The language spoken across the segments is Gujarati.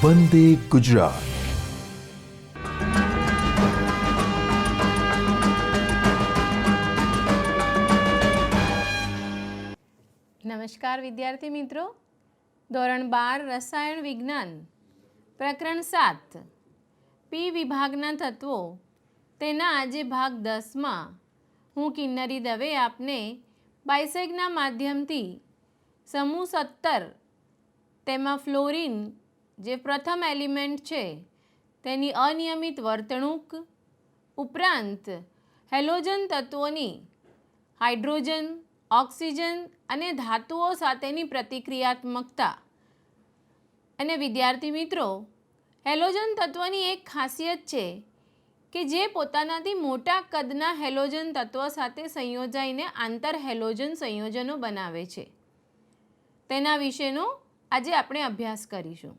વંદે ગુજરાત. નમસ્કાર વિદ્યાર્થી મિત્રો, ધોરણ 12 રસાયણ વિજ્ઞાન પ્રકરણ 7 પી વિભાગના તત્વો તેના આજે ભાગ 10માં હું કિન્નરી દવે આપને બાયસેગના માધ્યમથી સમૂહ 17 તેમાં ફ્લોરિન જે પ્રથમ એલિમેન્ટ છે તેની અનિયમિત વર્તણૂક ઉપરાંત હેલોજન તત્વોની હાઇડ્રોજન, ઓક્સિજન અને ધાતુઓ સાથેની પ્રતિક્રિયાત્મકતા. અને વિદ્યાર્થી મિત્રો, હેલોજન તત્વની એક ખાસિયત છે કે જે પોતાનાથી મોટા કદના હેલોજન તત્વ સાથે સંયોજાઈને આંતર હેલોજન સંયોજનો બનાવે છે. તેના વિશેનો આજે આપણે અભ્યાસ કરીશું.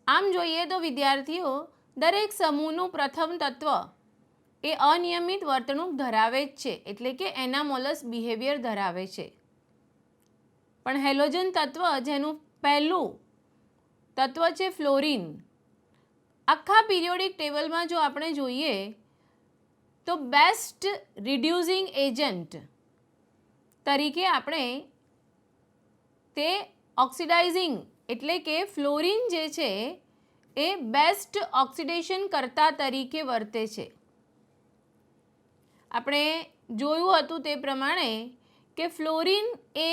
આમ જોઈએ તો વિદ્યાર્થીઓ, દરેક સમૂહનું પ્રથમ તત્વ એ અનિયમિત વર્તણૂક ધરાવે જ છે, એટલે કે એનામોલસ બિહેવિયર ધરાવે છે. પણ હેલોજન તત્વ જેનું પહેલું તત્વ છે ફ્લોરિન, આખા પીરિયોડિક ટેબલમાં જો આપણે જોઈએ તો બેસ્ટ રિડ્યુસિંગ એજન્ટ તરીકે આપણે તે ઓક્સિડાઇઝિંગ એટલે કે ફ્લોરિન જે છે એ બેસ્ટ ઓક્સિડેશન કરતા તરીકે વર્તે છે. આપણે જોયું હતું તે પ્રમાણે કે ફ્લોરિન એ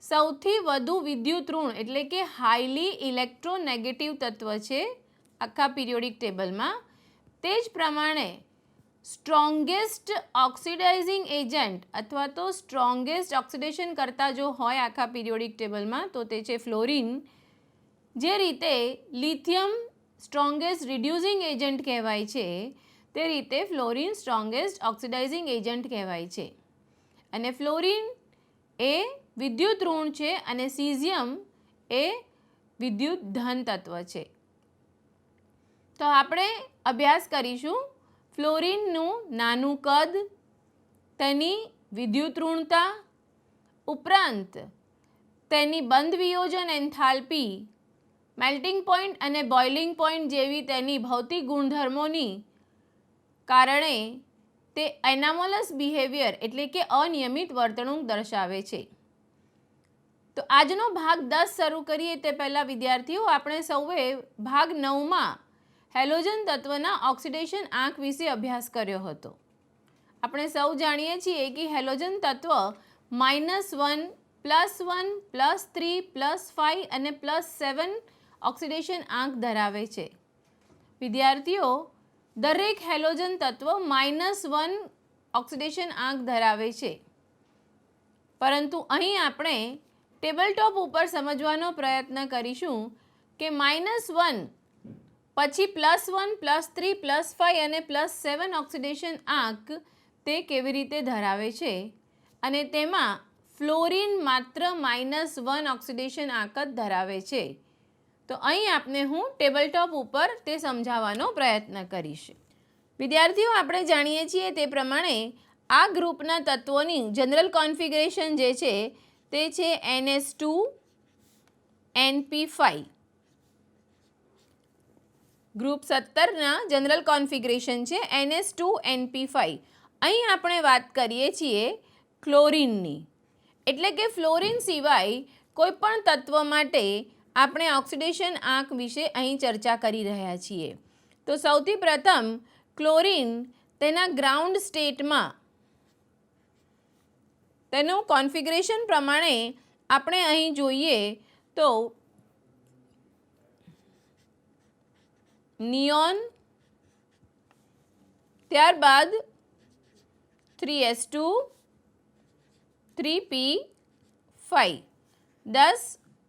સૌથી વધુ વિદ્યુત ઋણ એટલે કે હાઈલી ઇલેક્ટ્રોનેગેટિવ તત્વ છે આખા પીરિયોડિક ટેબલમાં. તે જ પ્રમાણે સ્ટ્રોંગેસ્ટ ઓક્સિડાઇઝિંગ એજન્ટ અથવા તો સ્ટ્રોંગેસ્ટ ઓક્સિડેશન કરતા જો હોય આખા પીરિયોડિક ટેબલમાં તો તે છે ફ્લોરિન. જે રીતે લિથિયમ સ્ટ્રોંગેસ્ટ રિડ્યુસિંગ એજન્ટ કહેવાય છે તે રીતે ફ્લોરિન સ્ટ્રોંગેસ્ટ ઓક્સિડાઇઝિંગ એજન્ટ કહેવાય છે. અને ફ્લોરિન એ વિદ્યુત ઋણ છે અને સીઝિયમ એ વિદ્યુત ધન તત્વ છે. તો આપણે અભ્યાસ કરીશું ફ્લોરિનનું નાનું કદ, તેની વિદ્યુત ઋણતા, ઉપરાંત તેની બંધ વિયોજન એન્થાલ્પી, મેલ્ટિંગ પોઈન્ટ અને બોઇલિંગ પોઈન્ટ જેવી તેની ભૌતિક ગુણધર્મોની કારણે તે એનામોલસ બિહેવિયર એટલે કે અનિયમિત વર્તણૂક દર્શાવે છે. તો આજનો ભાગ 10 શરૂ કરીએ તે પહેલાં વિદ્યાર્થીઓ, આપણે સૌએ ભાગ 9માં હેલોજન તત્વના ઓક્સિડેશન આંક વિશે અભ્યાસ કર્યો હતો. આપણે સૌ જાણીએ છીએ કે હેલોજન તત્વ -1, +1, +3, +5 અને +7 ઓક્સિડેશન આંક ધરાવે છે. વિદ્યાર્થીઓ, દરેક હેલોજન તત્વ -1 ઓક્સિડેશન આંક ધરાવે છે, પરંતુ અહીં આપણે ટેબલટોપ ઉપર સમજવાનો પ્રયત્ન કરીશું કે -1 પછી +1, +3, +5 અને +7 ઓક્સિડેશન આંક તે કેવી રીતે ધરાવે છે અને તેમાં ફ્લોરિન માત્ર -1 ઓક્સિડેશન આંક જ ધરાવે છે. તો અહીં આપને હું ટેબલટોપ ઉપર તે સમજાવવાનો પ્રયત્ન કરીશ. વિદ્યાર્થીઓ, આપણે જાણીએ છીએ તે પ્રમાણે આ ગ્રુપના તત્વોની જનરલ કોન્ફિગરેશન જે છે તે છે NH2 NP5. Group 17ના general configuration છે NH2 NP5. અહીં આપણે વાત કરીએ છીએ ક્લોરિનની, એટલે કે ફ્લોરિન સિવાય કોઈ પણ તત્વ માટે આપણે ઓક્સિડેશન આંક વિશે અહીં ચર્ચા કરી રહ્યા છીએ. તો સૌથી પ્રથમ ક્લોરિન તેના ગ્રાઉન્ડ સ્ટેટમાં તેનું કોન્ફિગરેશન પ્રમાણે આપણે અહીં જોઈએ તો નિયોન, ત્યારબાદ 3s2 3p5, 10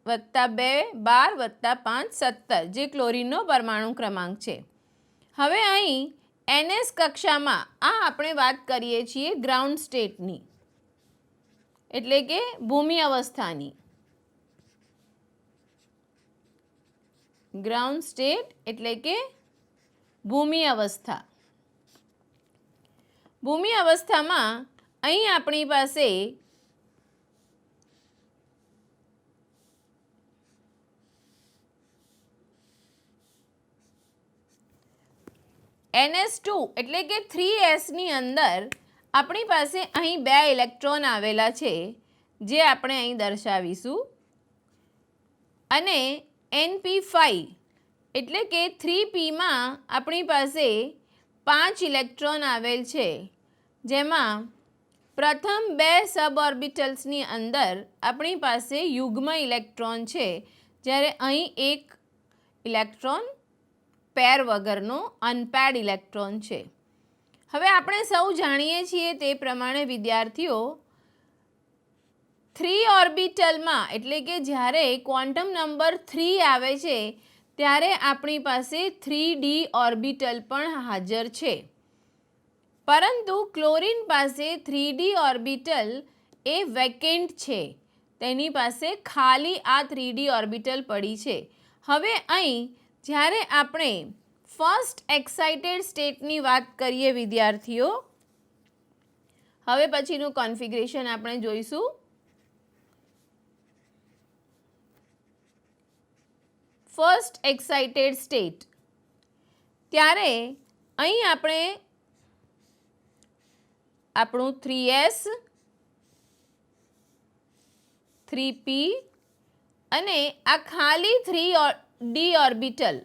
+ 2 12 + 5 17 જે ક્લોરિનનો પરમાણુ ક્રમાંક છે. હવે અહીં NS કક્ષામાં આ આપણે વાત કરીએ છીએ ગ્રાઉન્ડ સ્ટેટની, એટલે કે ભૂમિ અવસ્થાની. ગ્રાઉન્ડ સ્ટેટ એટલે કે ભૂમિ અવસ્થા. ભૂમિ અવસ્થામાં અહીં આપણી પાસે 3 NS2 એટલે કે 3s ની અંદર આપણી પાસે અહીં 2 ઇલેક્ટ્રોન આવેલા છે જે આપણે અહીં દર્શાવીશું અને NP5 એટલે કે 3pમાં આપણી પાસે 5 ઇલેક્ટ્રોન આવેલ છે જેમાં પ્રથમ 2 સબઓર્બિટલ્સની અંદર આપણી પાસે યુગ્મ ઇલેક્ટ્રોન છે જ્યારે અહીં એક ઇલેક્ટ્રોન પેર વગરનો અનપેર્ડ ઇલેક્ટ્રોન છે. હવે આપણે સૌ જાણીએ છીએ તે પ્રમાણે વિદ્યાર્થીઓ 3 ઓર્બિટલમાં એટલે કે જ્યારે ક્વોન્ટમ નંબર 3 આવે છે ત્યારે આપણી પાસે 3d ઓર્બિટલ પણ હાજર છે, પરંતુ ક્લોરીન પાસે 3d ઓર્બિટલ એ વેકેન્ટ છે, તેની પાસે ખાલી આ 3d ઓર્બિટલ પડી છે. હવે અહીં જ્યારે આપણે ફર્સ્ટ એક્સાઇટેડ સ્ટેટની વાત કરીએ વિદ્યાર્થીઓ, હવે પછીનું કોન્ફિગરેશન આપણે જોઈશું. ફર્સ્ટ એક્સાઇટેડ સ્ટેટ ત્યારે અહીં આપણે આપણું 3s 3p અને આ ખાલી 3d ઓર્બિટલ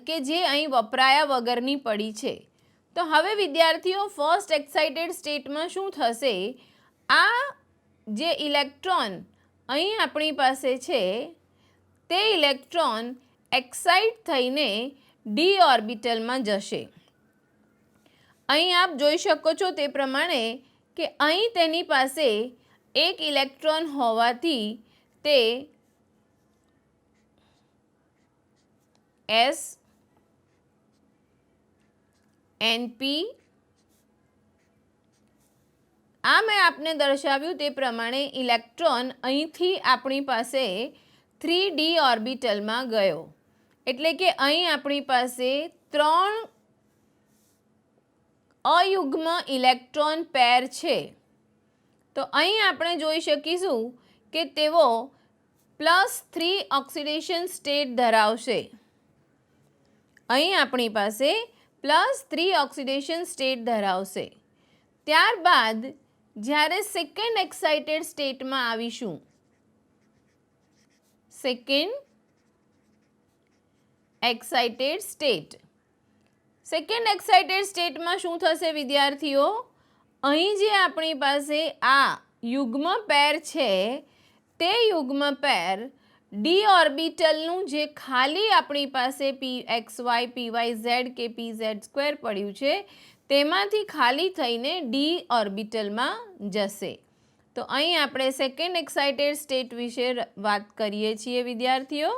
કે જે અહીં વપરાયા વગરની પડી છે. તો હવે વિદ્યાર્થીઓ ફર્સ્ટ એક્સાઇટેડ સ્ટેટમાં શું થશે, આ જે ઇલેક્ટ્રોન અહીં આપણી પાસે છે તે ઇલેક્ટ્રોન એક્સાઇટ થઈને ડી ઓર્બિટલમાં જશે. અહીં આપ જોઈ શકો છો તે પ્રમાણે કે અહીં તેની પાસે એક ઇલેક્ટ્રોન હોવાથી તે S NP આ મેં આપને દર્શાવ્યું તે પ્રમાણે ઇલેક્ટ્રોન અહીંથી આપણી પાસે 3d ઓર્બિટલમાં ગયો, એટલે કે અહીં આપણી પાસે 3 અયુગ્મ ઇલેક્ટ્રોન પેર છે. તો અહીં આપણે જોઈ શકીશું કે તેઓ +3 ઓક્સિડેશન સ્ટેટ ધરાવશે. અહીં આપણી પાસે +3 ઓક્સિડેશન સ્ટેટ ધરાવશે. ત્યારબાદ જ્યારે સેકન્ડ એક્સાઇટેડ સ્ટેટમાં આવીશું, સેકન્ડ એક્સાઇટેડ સ્ટેટમાં શું થશે વિદ્યાર્થીઓ, અહીં જે આપણી પાસે આ યુગ્મ પેર છે તે યુગ્મ પેર ડી ઓર્બિટલનું જે ખાલી આપણી પાસે pxy pyz કે pz² પડ્યું છે તેમાંથી ખાલી થઈને ડી ઓર્બિટલમાં જશે. તો અહીં આપણે સેકન્ડ એક્સાઇટેડ સ્ટેટ વિશે વાત કરીએ છીએ વિદ્યાર્થીઓ.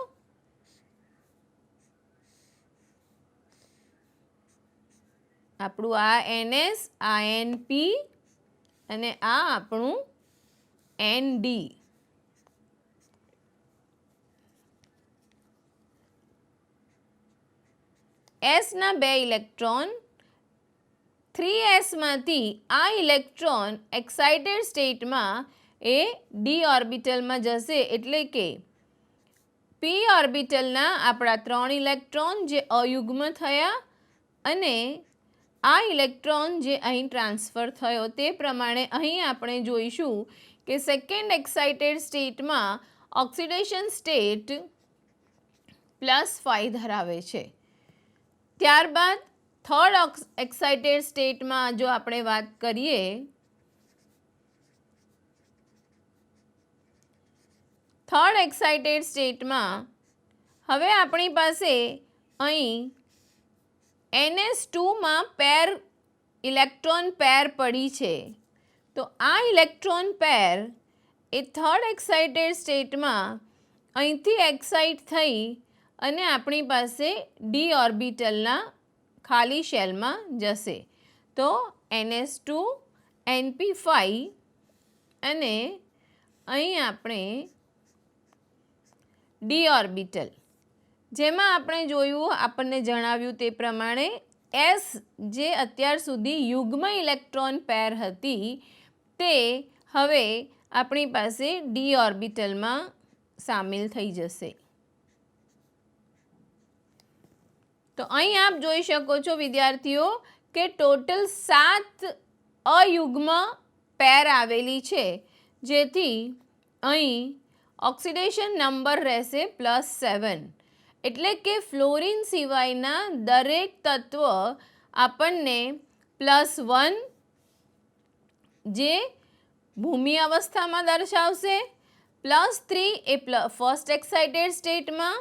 આપણું આ NS, આ NP અને આ આપણું ND. Sના 2 ઇલેક્ટ્રોન 3sમાંથી આ ઇલેક્ટ્રોન એક્સાઇટેડ સ્ટેટમાં એ ડી ઓર્બિટલમાં જશે, એટલે કે p ઓર્બિટલના આપણા 3 ઇલેક્ટ્રોન જે અયુગ્મ થયા અને આ ઇલેક્ટ્રોન જે અહીં ટ્રાન્સફર થયો તે પ્રમાણે અહીં આપણે જોઈશું કે સેકન્ડ એક્સાઇટેડ સ્ટેટમાં ઓક્સિડેશન સ્ટેટ +5 ધરાવે છે. ત્યારબાદ થર્ડ એક્સાઇટેડ સ્ટેટમાં જો આપણે વાત કરીએ, થર્ડ એક્સાઇટેડ સ્ટેટમાં હવે આપણી પાસે અહીં NS2માં ઇલેક્ટ્રોન પેર પડી છે. તો આ ઇલેક્ટ્રોન પેર એ થર્ડ એક્સાઇટેડ સ્ટેટમાં અહીંથી એક્સાઇટ થઈ અને આપણી પાસે ડી ઓર્બિટલના ખાલી શેલમાં જશે. તો NS2 NP5 અને અહીં આપણે ડી ઓર્બિટલ, જેમાં આપણે જોયું આપણને જણાવ્યું તે પ્રમાણે S જે અત્યાર સુધી યુગ્મ ઇલેક્ટ્રોન પેર હતી તે હવે આપણી પાસે ડી ઓર્બિટલમાં સામેલ થઈ જશે. તો અહીં આપ જોઈ શકો છો વિદ્યાર્થીઓ કે ટોટલ 7 અયુગ્મ પેર આવેલી છે, જેથી અહીં ઓક્સિડેશન નંબર રહેશે +7. એટલે કે ફ્લોરિન સિવાયના દરેક તત્વ આપણને +1 જે ભૂમિ અવસ્થામાં દર્શાવશે, +3 એ ફર્સ્ટ એક્સાઇટેડ સ્ટેટમાં,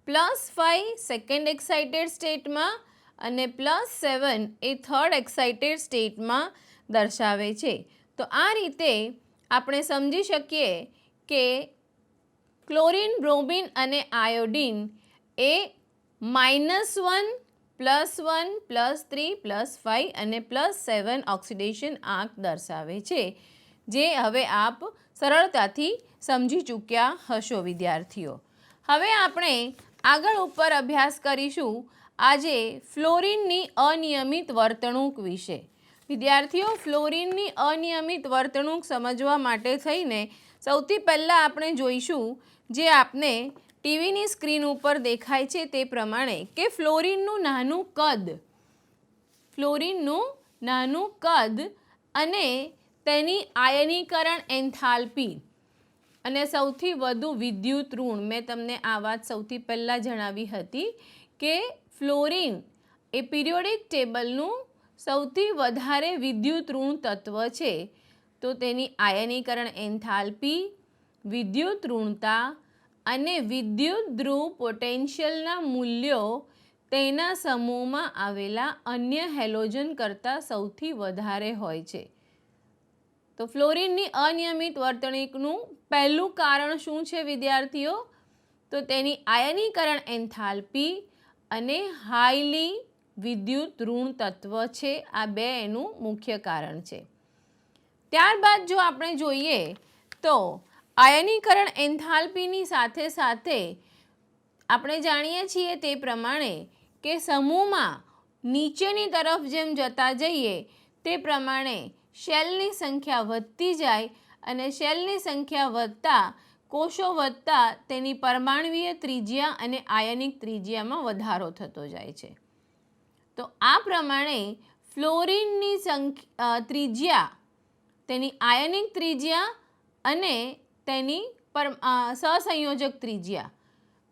+5 સેકન્ડ એક્સાઇટેડ સ્ટેટમાં અને +7 એ થર્ડ એક્સાઇટેડ સ્ટેટમાં દર્શાવે છે. તો આ રીતે આપણે સમજી શકીએ કે ક્લોરીન, બ્રોમિન અને આયોડિન એ -1, +1, +3, +5 અને +7 ઓક્સિડેશન આંક દર્શાવે છે, જે હવે આપ સરળતાથી સમજી ચૂક્યા હશો વિદ્યાર્થીઓ. હવે આપણે આગળ ઉપર અભ્યાસ કરીશું આજે ફ્લોરિનની અનિયમિત વર્તણૂક વિશે. વિદ્યાર્થીઓ, ફ્લોરિનની અનિયમિત વર્તણૂક સમજવા માટે થઈને સૌથી પહેલાં આપણે જોઈશું જે આપને ટીવીની સ્ક્રીન ઉપર દેખાય છે તે પ્રમાણે કે ફ્લોરિનનું નાનું કદ અને તેની આયનીકરણ એન્થાલ્પી અને સૌથી વધુ વિદ્યુત ઋણ. મેં તમને આ વાત સૌથી પહેલાં જણાવી હતી કે ફ્લોરિન એ પિરિયોડિક ટેબલનું સૌથી વધારે વિદ્યુત ઋણ તત્વ છે. તો તેની આયનીકરણ એન્થાલ્પી, વિદ્યુત ઋણતા અને વિદ્યુત ધ્રુવ પોટેન્શિયલના મૂલ્યો તેના સમૂહમાં આવેલા અન્ય હેલોજન કરતાં સૌથી વધારે હોય છે. તો ફ્લોરિનની અનિયમિત વર્તણૂકનું પહેલું કારણ શું છે વિદ્યાર્થીઓ? તો તેની આયનીકરણ એન્થાલ્પી અને હાઈલી વિદ્યુત ઋણ તત્વ છે. આ બે એનું મુખ્ય કારણ છે. ત્યારબાદ જો આપણે જોઈએ તો આયનીકરણ એન્થાલ્પીની સાથે સાથે આપણે જાણીએ છીએ તે પ્રમાણે કે સમૂહમાં નીચેની તરફ જેમ જતા જઈએ તે પ્રમાણે શેલની સંખ્યા વધતી જાય અને શેલની સંખ્યા વધતા કોષો વધતા તેની પરમાણુવીય ત્રિજ્યા અને આયનિક ત્રિજ્યામાં વધારો થતો જાય છે. તો આ પ્રમાણે ફ્લોરિનની ત્રિજ્યા, તેની આયનિક ત્રિજ્યા અને તેની સહસંયોજક ત્રિજ્યા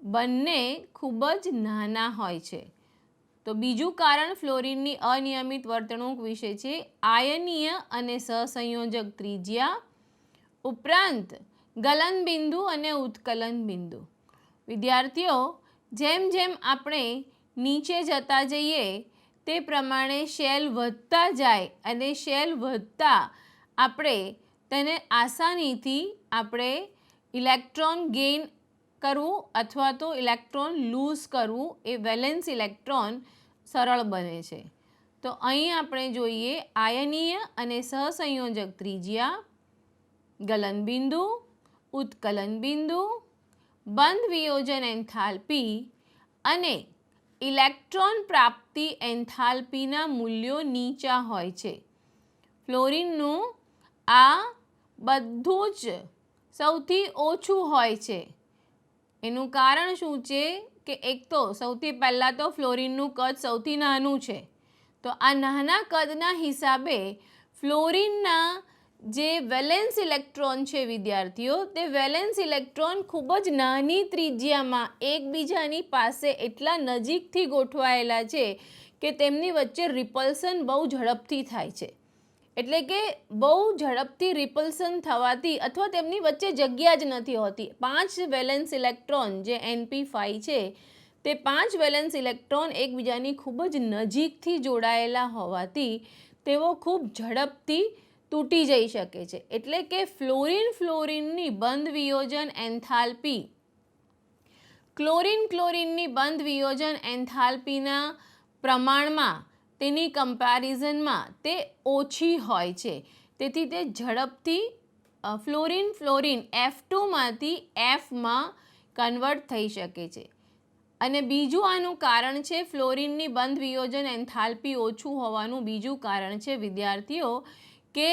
બંને ખૂબ જ નાના હોય છે. તો બીજું કારણ ફ્લોરિનની અનિયમિત વર્તણૂક વિશે છે આયનીય અને સહસંયોજક ત્રિજ્યા, ઉપરાંત ગલનબિંદુ અને ઉત્કલન બિંદુ. વિદ્યાર્થીઓ, જેમ જેમ આપણે નીચે જતા જઈએ તે પ્રમાણે શેલ વધતા જાય અને શેલ વધતા આપણે તેને આસાનીથી આપણે ઇલેક્ટ્રોન ગેઇન કરવું અથવા તો ઇલેક્ટ્રોન લૂઝ કરવું એ વેલેન્સ ઇલેક્ટ્રોન સરળ બને છે. તો અહીં આપણે જોઈએ આયનીય અને સહસંયોજક ત્રિજ્યા, ગલનબિંદુ, ઉત્કલન બિંદુ, બંધ વિયોજન એન્થાલ્પી અને ઇલેક્ટ્રોન પ્રાપ્તિ એન્થાલ્પીના મૂલ્યો નીચા હોય છે. ફ્લોરિનનું આ બધું જ સૌથી ઓછું હોય છે. એનું કારણ શું છે કે એક તો સૌથી પહેલાં તો ફ્લોરિનનું કદ સૌથી નાનું છે. તો આ નાના કદના હિસાબે ફ્લોરિનના જે વેલેન્સ ઇલેક્ટ્રોન છે વિદ્યાર્થીઓ, તે વેલેન્સ ઇલેક્ટ્રોન ખૂબ જ નાની ત્રિજ્યામાં એકબીજાની પાસે એટલા નજીકથી ગોઠવાયેલા છે કે તેમની વચ્ચે રિપલ્સન બહુ ઝડપથી થાય છે. એટલે કે બહુ ઝડપથી રિપલ્સન થવાથી અથવા તેમની વચ્ચે જગ્યા જ નથી હોતી. 5 વેલેન્સ ઇલેક્ટ્રોન જે NP5 છે તે 5 વેલેન્સ ઇલેક્ટ્રોન એકબીજાની ખૂબ જ નજીકથી જોડાયેલા હોવાથી તેઓ ખૂબ ઝડપથી તૂટી જઈ શકે છે. એટલે કે ફ્લોરિનની બંધ વિયોજન એન્થાલ્પી ક્લોરિનની બંધ વિયોજન એન્થાલ્પીના પ્રમાણમાં તેની કમ્પેરિઝનમાં તે ઓછી હોય છે. તેથી તે ઝડપથી ફ્લોરિન F2માંથી Fમાં કન્વર્ટ થઈ શકે છે. અને બીજું આનું કારણ છે ફ્લોરિનની બંધ વિયોજન એન્થાલ્પી ઓછું હોવાનું બીજું કારણ છે વિદ્યાર્થીઓ કે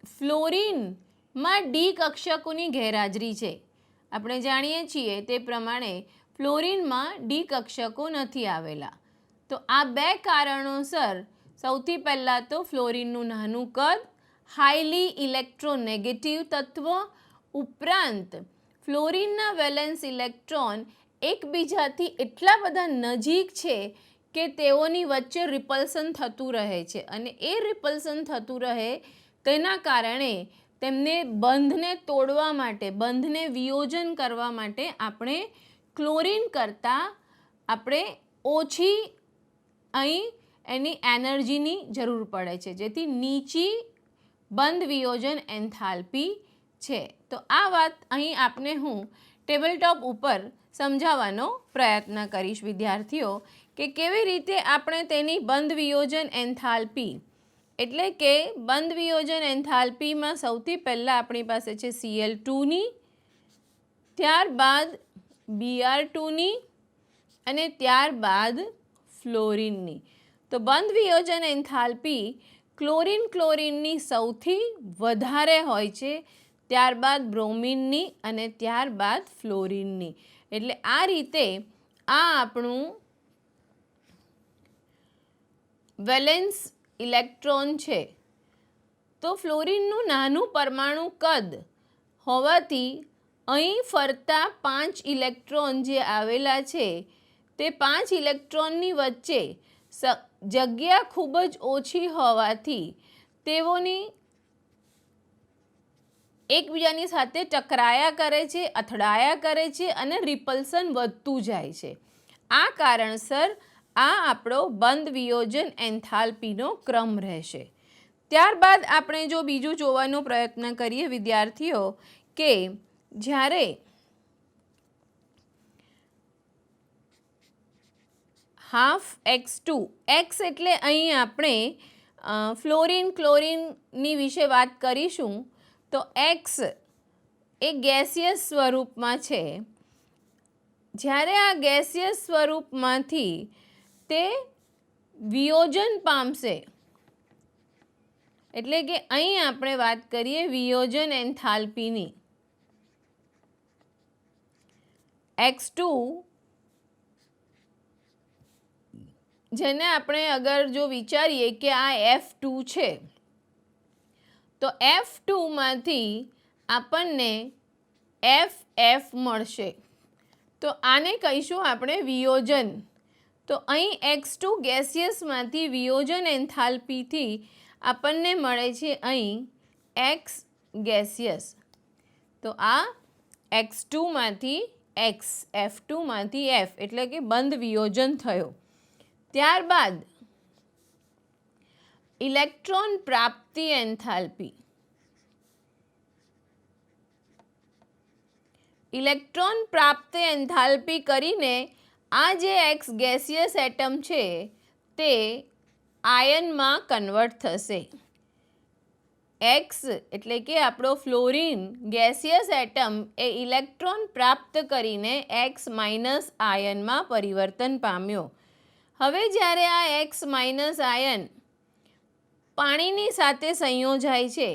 ફ્લોરિનમાં ડી કક્ષકોની ગેરહાજરી છે. આપણે જાણીએ છીએ તે પ્રમાણે ફ્લોરિનમાં ડી કક્ષકો નથી આવેલા. તો આ બે કારણોસર સૌથી પહેલાં તો ફ્લોરિનનું નાનું કદ, હાઈલી ઇલેક્ટ્રોનેગેટિવ તત્વ, ઉપરાંત ફ્લોરિનના વેલેન્સ ઇલેક્ટ્રોન એકબીજાથી એટલા બધા નજીક છે કે તેઓની વચ્ચે રિપલ્સન થતું રહે છે અને એ રિપલ્સન થતું રહે તેના કારણે તેમને બંધને તોડવા માટે, બંધને વિયોજન કરવા માટે આપણે ક્લોરિન કરતાં આપણે ઓછી અહીં એની એનર્જીની જરૂર પડે છે, જેથી નીચી બંધ વિયોજન એન્થાલ્પી છે. તો આ વાત અહીં આપને હું ટેબલ ટોપ ઉપર સમજાવવાનો પ્રયત્ન કરીશ વિદ્યાર્થીઓ કે કેવી રીતે આપણે તેની બંધ વિયોજન એન્થાલ્પી એટલે કે બંધ વિયોજન એન્થાલ્પીમાં સૌથી પહેલાં આપણી પાસે છે Cl2ની, ત્યારબાદ Br2ની અને ત્યારબાદ ફ્લોરિનની. તો બંધ વિયોજન એન્થાલ્પી ક્લોરિનની સૌથી વધારે હોય છે, ત્યારબાદ બ્રોમિનની અને ત્યારબાદ ફ્લોરિનની. એટલે આ રીતે આ આપણું વેલેન્સ ઇલેક્ટ્રોન છે. તો ફ્લોરિનનું નાનું પરમાણુ કદ હોવાથી અહીં ફરતા 5 ઇલેક્ટ્રોન જે આવેલા છે તે 5 ઇલેક્ટ્રોનની વચ્ચે જગ્યા ખૂબ જ ઓછી હોવાથી તેઓની એકબીજાની સાથે ટકરાયા કરે છે, અથડાયા કરે છે અને રિપલ્સન વધતું જાય છે. આ કારણસર આ આપણો બંધ વિયોજન એન્થાલ્પીનો ક્રમ રહેશે. ત્યારબાદ આપણે જો બીજું જોવાનો પ્રયત્ન કરીએ વિદ્યાર્થીઓ કે જ્યારે ½ x એટલે અહીં આપણે ક્લોરિનની વિશે વાત કરીશું. તો x એ ગેસિયસ સ્વરૂપમાં છે. જ્યારે આ ગેસિયસ સ્વરૂપમાંથી તે વિયોજન પામશે એટલે કે અહીં આપણે વાત કરીએ વિયોજન એન્થાલ્પીની. x2 જેને આપણે અગર જો વિચારીએ કે આ F2 છે તો F2માંથી આપણને FF મળશે. તો આને કહીશું આપણે વિયોજન. તો અહીં x2 ગેસિયસમાંથી વિયોજન એન્થાલ્પીથી આપણને મળે છે અહીં x ગેસિયસ. તો આ x2માંથી x, F2માંથી F એટલે કે બંધ વિયોજન થયો. ત્યારબાદ ઇલેક્ટ્રોન પ્રાપ્તિ એન્થાલ્પી. ઇલેક્ટ્રોન પ્રાપ્ત એન્થાલ્પી કરીને આ જે x ગેસિયસ એટમ છે તે આયનમાં કન્વર્ટ થશે. x એટલે કે આપણો ફ્લોરિન ગેસિયસ એટમ એ ઇલેક્ટ્રોન પ્રાપ્ત કરીને x માઇનસ આયનમાં પરિવર્તન પામ્યો. હવે જ્યારે આ x માઇનસ આયન પાણીની સાથે સંયોજાય છે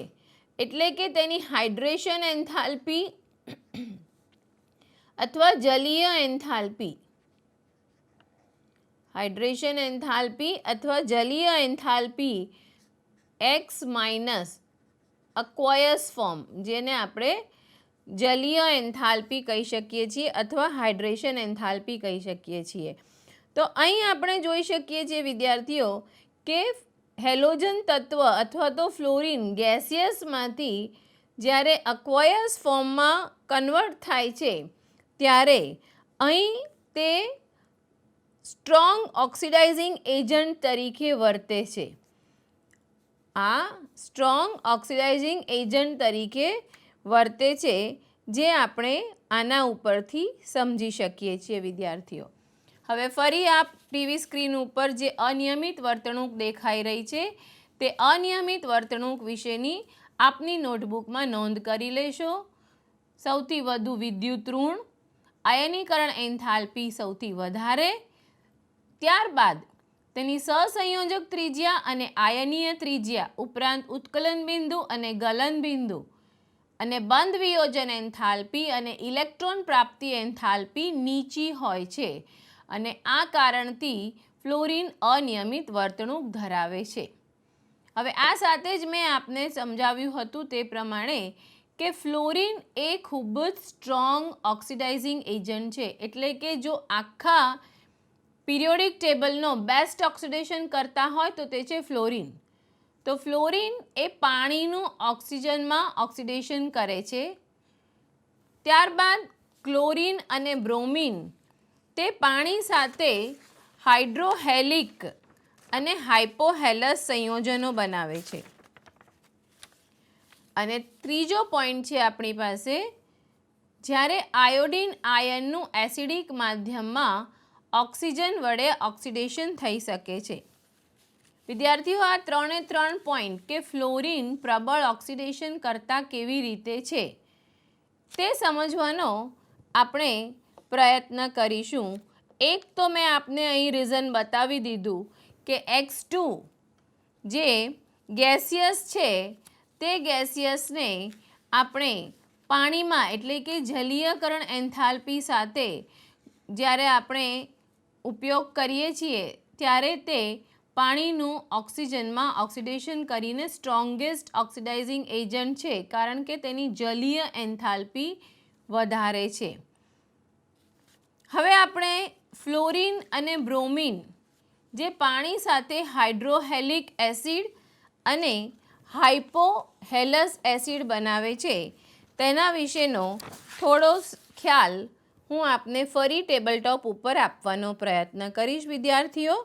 એટલે કે તેની હાઇડ્રેશન એન્થાલ્પી અથવા જલીય એન્થાલ્પી x માઇનસ અક્વાયસ ફોર્મ જેને આપણે જલીય એન્થાલ્પી કહી શકીએ છીએ અથવા હાઇડ્રેશન એન્થાલ્પી કહી શકીએ છીએ. તો અહીં આપણે જોઈ શકીએ છીએ વિદ્યાર્થીઓ કે હેલોજન તત્વ અથવા તો ફ્લોરિન ગેસિયસમાંથી જ્યારે અક્વાયસ ફોર્મમાં કન્વર્ટ થાય છે ત્યારે અહીં તે સ્ટ્રોંગ ઓક્સિડાઇઝિંગ એજન્ટ તરીકે વર્તે છે. આ સ્ટ્રોંગ ઓક્સિડાઇઝિંગ એજન્ટ તરીકે વર્તે છે જે આપણે આના ઉપરથી સમજી શકીએ છીએ વિદ્યાર્થીઓ. હવે ફરી આપ ટીવી સ્ક્રીન ઉપર જે અનિયમિત વર્તણૂક દેખાઈ રહી છે તે અનિયમિત વર્તણૂક વિશેની આપની નોટબુકમાં નોંધ કરી લેશો. સૌથી વધુ વિદ્યુત ઋણ, આયનીકરણ એન્થાલ્પી સૌથી વધારે, ત્યારબાદ તેની સહસંયોજક ત્રિજ્યા અને આયનીય ત્રિજ્યા ઉપરાંત ઉત્કલન બિંદુ અને ગલન બિંદુ અને બંધ વિયોજન એન્થાલ્પી અને ઇલેક્ટ્રોન પ્રાપ્તિ એન્થાલ્પી નીચી હોય છે અને આ કારણથી ફ્લોરિન અનિયમિત વર્તણૂક ધરાવે છે. હવે આ સાથે જ મેં આપને સમજાવ્યું હતું તે પ્રમાણે કે ફ્લોરિન એ ખૂબ જ સ્ટ્રોંગ ઓક્સિડાઇઝિંગ એજન્ટ છે, એટલે કે જો આખા પીરિયોડિક ટેબલનો બેસ્ટ ઓક્સિડેશન કરતા હોય તો તે છે ફ્લોરિન. તો ફ્લોરિન એ પાણીનું ઓક્સિજનમાં ઓક્સિડેશન કરે છે. ત્યારબાદ ક્લોરિન અને બ્રોમિન તે પાણી સાથે હાઇડ્રોહેલિક અને હાઇપોહેલસ સંયોજનો બનાવે છે. અને ત્રીજો પોઈન્ટ છે આપણી પાસે, જ્યારે આયોડિન આયનનું એસિડિક માધ્યમમાં ઓક્સિજન વડે ઓક્સિડેશન થઈ શકે છે. વિદ્યાર્થીઓ, આ 3 પોઈન્ટ કે ફ્લોરિન પ્રબળ ઓક્સિડેશન કરતાં કેવી રીતે છે તે સમજવાનો આપણે પ્રયત્ન કરીશું. એક તો મેં આપને અહીં રીઝન બતાવી દીધું કે X2 જે ગેસિયસ છે તે ગેસિયસને આપણે પાણીમાં એટલે કે જલીયકરણ એન્થાલ્પી સાથે જ્યારે આપણે ઉપયોગ કરીએ છીએ ત્યારે તે પાણીનું ઓક્સિજનમાં ઓક્સિડેશન કરીને સ્ટ્રોંગેસ્ટ ઓક્સિડાઇઝિંગ એજન્ટ છે, કારણ કે તેની જલીય એન્થાલ્પી વધારે છે. હવે આપણે ફ્લોરિન અને બ્રોમિન જે પાણી સાથે હાઇડ્રોહેલિક એસિડ અને હાઇપોહેલસ એસિડ બનાવે છે તેના વિશેનો થોડો ખ્યાલ હું આપને ફરી ટેબલ ટોપ ઉપર આપવાનો પ્રયત્ન કરીશ. વિદ્યાર્થીઓ,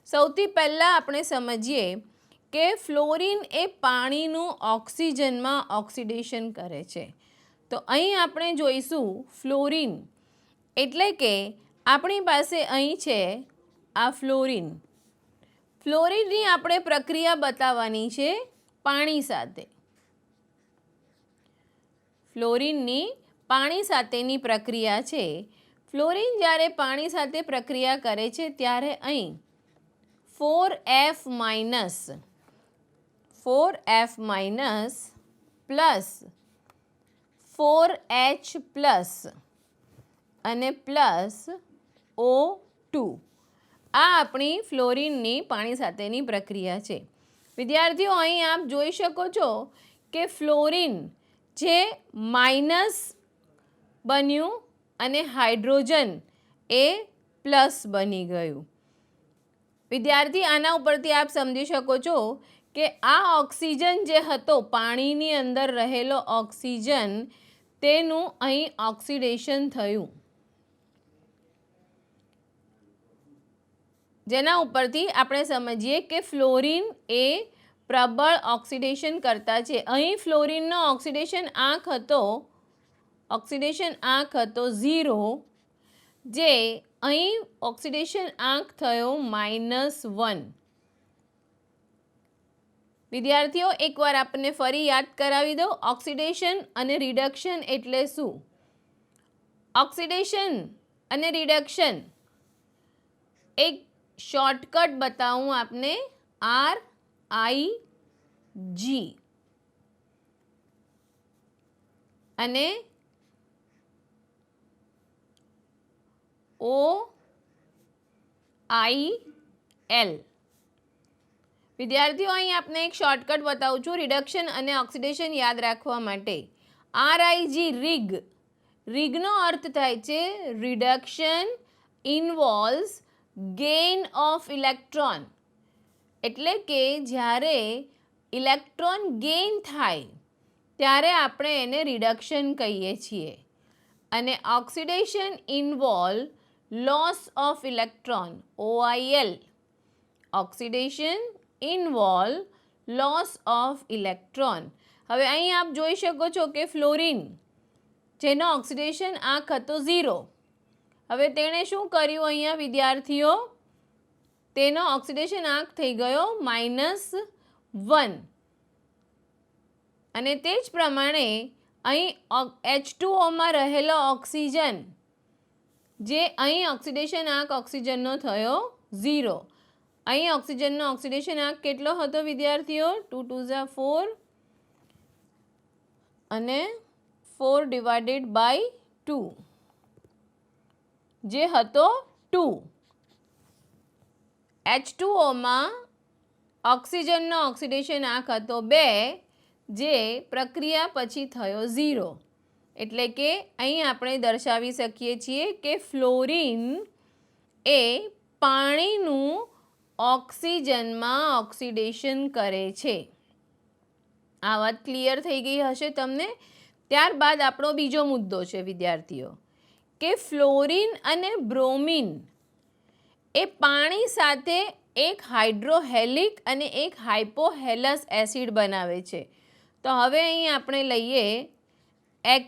સૌથી પહેલાં આપણે સમજીએ કે ફ્લોરિન એ પાણીનું ઓક્સિજનમાં ઓક્સિડેશન કરે છે. તો અહીં આપણે જોઈશું ફ્લોરિન એટલે કે આપણી પાસે અહીં છે આ ફ્લોરિન. ફ્લોરિનની આપણે પ્રક્રિયા બતાવવાની છે પાણી સાથે. ફ્લોરિનની પાણી સાથેની પ્રક્રિયા છે. ફ્લોરિન જ્યારે પાણી સાથે પ્રક્રિયા કરે છે ત્યારે અહીં 4F પ્લસ 4H પ્લસ અને પ્લસ O2 આ આપણી ફ્લોરિનની પાણી સાથેની પ્રક્રિયા છે. વિદ્યાર્થીઓ, અહીં આપ જોઈ શકો છો કે ફ્લોરિન જે માઇનસ બન્યું અને હાઇડ્રોજન એ પ્લસ બની ગયું. વિદ્યાર્થી, આના ઉપરથી આપ સમજી શકો છો કે આ ઓક્સિજન જે હતો પાણીની અંદર રહેલો ઓક્સિજન તેનું અહીં ઓક્સિડેશન થયું, જેના ઉપરથી આપણે સમજીએ કે ફ્લોરિન એ પ્રબળ ઓક્સિડેશન કરતા છે. અહીં ફ્લોરિનનો ઓક્સિડેશન આંક હતો 0, જે અહીં ઓક્સિડેશન આંક થયો -1. વિદ્યાર્થીઓ, એકવાર આપણને ફરી યાદ કરાવી દો, ઓક્સિડેશન અને રિડક્શન એટલે શું? ઓક્સિડેશન અને રિડક્શન એક શોર્ટકટ બતાવું આપને, RIG અને OIL. વિદ્યાર્થીઓ, અહીં આપને એક શોર્ટકટ બતાવું છું રિડક્શન અને ઓક્સિડેશન યાદ રાખવા માટે. RIG રિગ, રિગનો અર્થ થાય છે રિડક્શન ઇન્વોલ્વ્સ ગેઇન ઓફ ઇલેક્ટ્રોન, એટલે કે જ્યારે ઇલેક્ટ્રોન ગેઇન થાય ત્યારે આપણે એને રિડક્શન કહીએ છીએ. અને oxidation involve loss of electron, OIL. Oxidation involve loss of electron. હવે અહીં આપ જોઈ શકો છો કે ફ્લોરિન જેનો ઓક્સિડેશન આંક હતો 0, હવે તેણે શું કર્યું અહીંયા વિદ્યાર્થીઓ? તેનો ઓક્સિડેશન આંક થઈ ગયો -1. અને તે જ પ્રમાણે અહીં H2Oમાં રહેલો ઓક્સિજન જે અહીં ઓક્સિડેશન આંક ઓક્સિજનનો થયો 0. અહીં ઓક્સિજનનો ઓક્સિડેશન આંક કેટલો હતો વિદ્યાર્થીઓ? 2 2 4, અને 4/2 જે હતો 2. H2Oમાં ઓક્સિજનનો ઓક્સિડેશન આંક હતો 2 જે પ્રક્રિયા પછી થયો 0. એટલે કે અહીં આપણે દર્શાવી શકીએ છીએ કે ફ્લોરિન એ પાણીનું ઓક્સિજનમાં ઓક્સિડેશન કરે છે. આ વાત ક્લિયર થઈ ગઈ હશે તમને. ત્યારબાદ આપણો બીજો મુદ્દો છે વિદ્યાર્થીઓ કે ફ્લોરિન અને બ્રોમિન એ પાણી સાથે એક હાઇડ્રોહેલિક અને એક હાઇપોહેલસ એસિડ બનાવે છે. તો હવે અહીં આપણે લઈએ X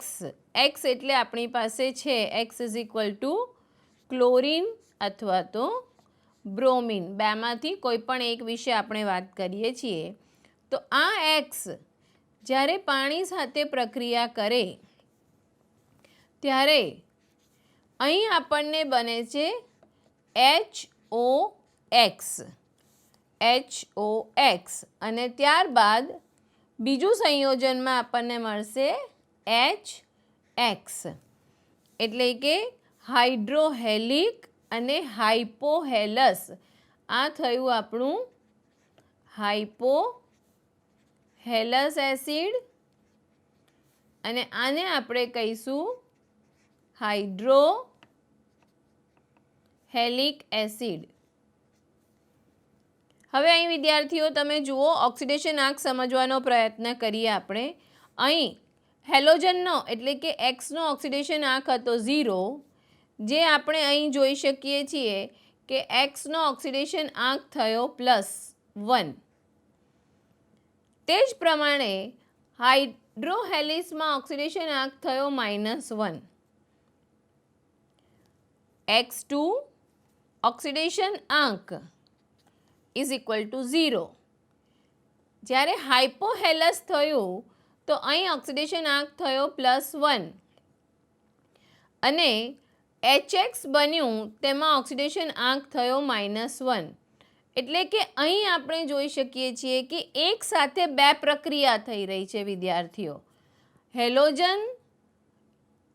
એટલે આપણી પાસે છે X = ક્લોરિન અથવા તો બ્રોમિન. બેમાંથી કોઈ પણ એક વિશે આપણે વાત કરીએ છીએ. તો આ X જ્યારે પાણી સાથે પ્રક્રિયા કરે ત્યારે અહીં આપણને બને છે HOX અને ત્યારબાદ બીજું સંયોજનમાં આપણને મળશે HX એટલે કે હાઇડ્રોહેલિક અને હાઇપોહેલસ. આ થયું આપણું હાઇપોહેલસ એસિડ અને આને આપણે કહીશું હાઇડ્રોહેલિક એસિડ. હવે અહીં વિદ્યાર્થીઓ તમે જુઓ, ઓક્સિડેશન આંક સમજવાનો પ્રયત્ન કરીએ આપણે. અહીં હેલોજનનો એટલે કે એક્સનો ઓક્સિડેશન આંક હતો 0 જે આપણે અહીં જોઈ શકીએ છીએ કે એક્સનો ઓક્સિડેશન આંક થયો +1. તે જ પ્રમાણે હાઇડ્રોહેલિસમાં ઓક્સિડેશન આંક થયો -1. X2 ઓક્સિડેશન આંક = 0. જ્યારે હાઇપોહેલસ થયું તો અહીં ઓક્સિડેશન આંક થયો +1 અને HX બન્યું તેમાં ઓક્સિડેશન આંક થયો -1. એટલે કે અહીં આપણે જોઈ શકીએ છીએ કે એક સાથે બે પ્રક્રિયા થઈ રહી છે વિદ્યાર્થીઓ. હેલોજન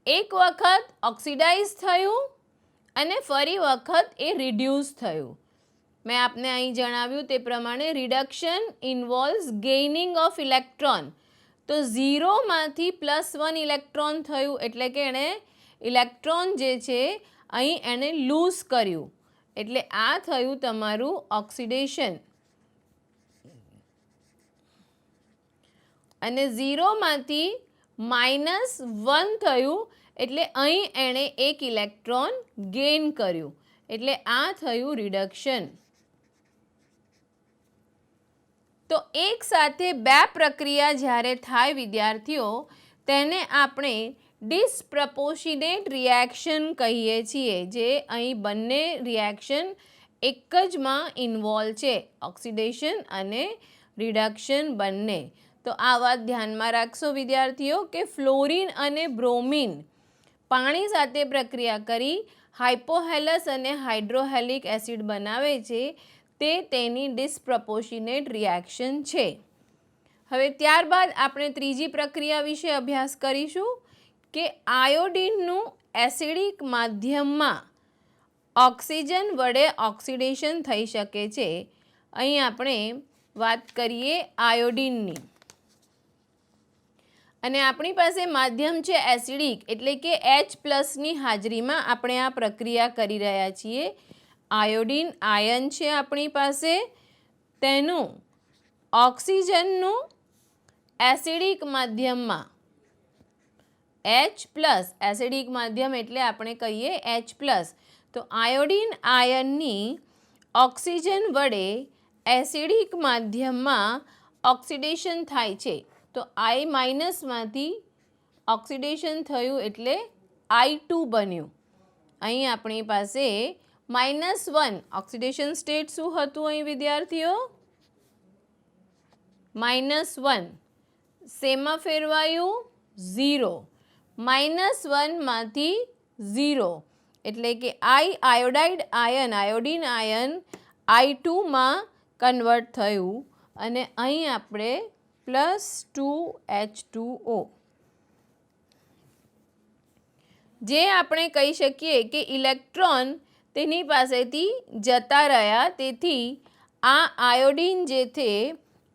એક વખત ઓક્સિડાઇઝ થયું અને ફરી વખત એ રિડ્યુસ થયું. મેં આપને અહીં જણાવ્યું તે પ્રમાણે રિડક્શન ઇન્વોલ્વ્સ ગેઇનિંગ ઓફ ઇલેક્ટ્રોન. તો 0માંથી +1 ઇલેક્ટ્રોન થયું એટલે કે એણે ઇલેક્ટ્રોન જે છે અહીં એણે લૂઝ કર્યું. એટલે આ થયું તમારું ઓક્સિડેશન. અને 0માંથી -1 થયું એટલે અહીં એણે એક ઇલેક્ટ્રોન ગેઇન કર્યું. એટલે આ થયું રિડક્શન. તો એક સાથે બે પ્રક્રિયા જ્યારે થાય વિદ્યાર્થીઓ તેને આપણે ડિસપ્રપોર્શનેટ રિએક્શન કહીએ છીએ. જે અહીં બંને રિએક્શન એક જ માં ઇન્વોલ્વ છે, ઓક્સિડેશન અને રિડક્શન બંને. તો આ વાત ધ્યાનમાં રાખશો વિદ્યાર્થીઓ કે ફ્લોરિન અને બ્રોમિન પાણી સાથે પ્રક્રિયા કરી હાઇપોહેલસ અને હાઇડ્રોહેલિક એસિડ બનાવે છે. તે તેની ડિસપ્રપોર્શનેટ રિએક્શન છે. હવે ત્યારબાદ આપણે ત્રીજી પ્રક્રિયા વિશે અભ્યાસ કરીશું કે આયોડિનનું એસિડિક માધ્યમમાં ઓક્સિજન વડે ઓક્સિડેશન થઈ શકે છે. અહીં આપણે વાત કરીએ આયોડિનની. અને આપણી પાસે માધ્યમ છે એસિડિક એટલે કે H+ હાજરીમાં આપણે આ પ્રક્રિયા કરી રહ્યા છીએ. આયોડિન આયન છે આપણી પાસે, તેનું ઓક્સિજનનું એસિડિક માધ્યમમાં H+ એસિડિક માધ્યમ એટલે આપણે કહીએ H+. તો આયોડિન આયનની ઓક્સિજન વડે એસિડિક માધ્યમમાં ઓક્સિડેશન થાય છે. તો I- માંથી ઓક્સિડેશન થયું એટલે I2 બન્યું. અહીં આપણી પાસે -1 ઓક્સિડેશન સ્ટેટ શું હતું અહીં વિદ્યાર્થીઓ? -1. શેમાં ફેરવાયું? 0. -1માંથી 0 એટલે કે આયોડાઇડ આયન આયોડિન આયન I2માં કન્વર્ટ થયું અને અહીં આપણે +2H2O જે આપણે કહી શકીએ કે ઇલેક્ટ્રોન તેની પાસેથી જતા રહ્યા, તેથી આ આયોડિન જે છે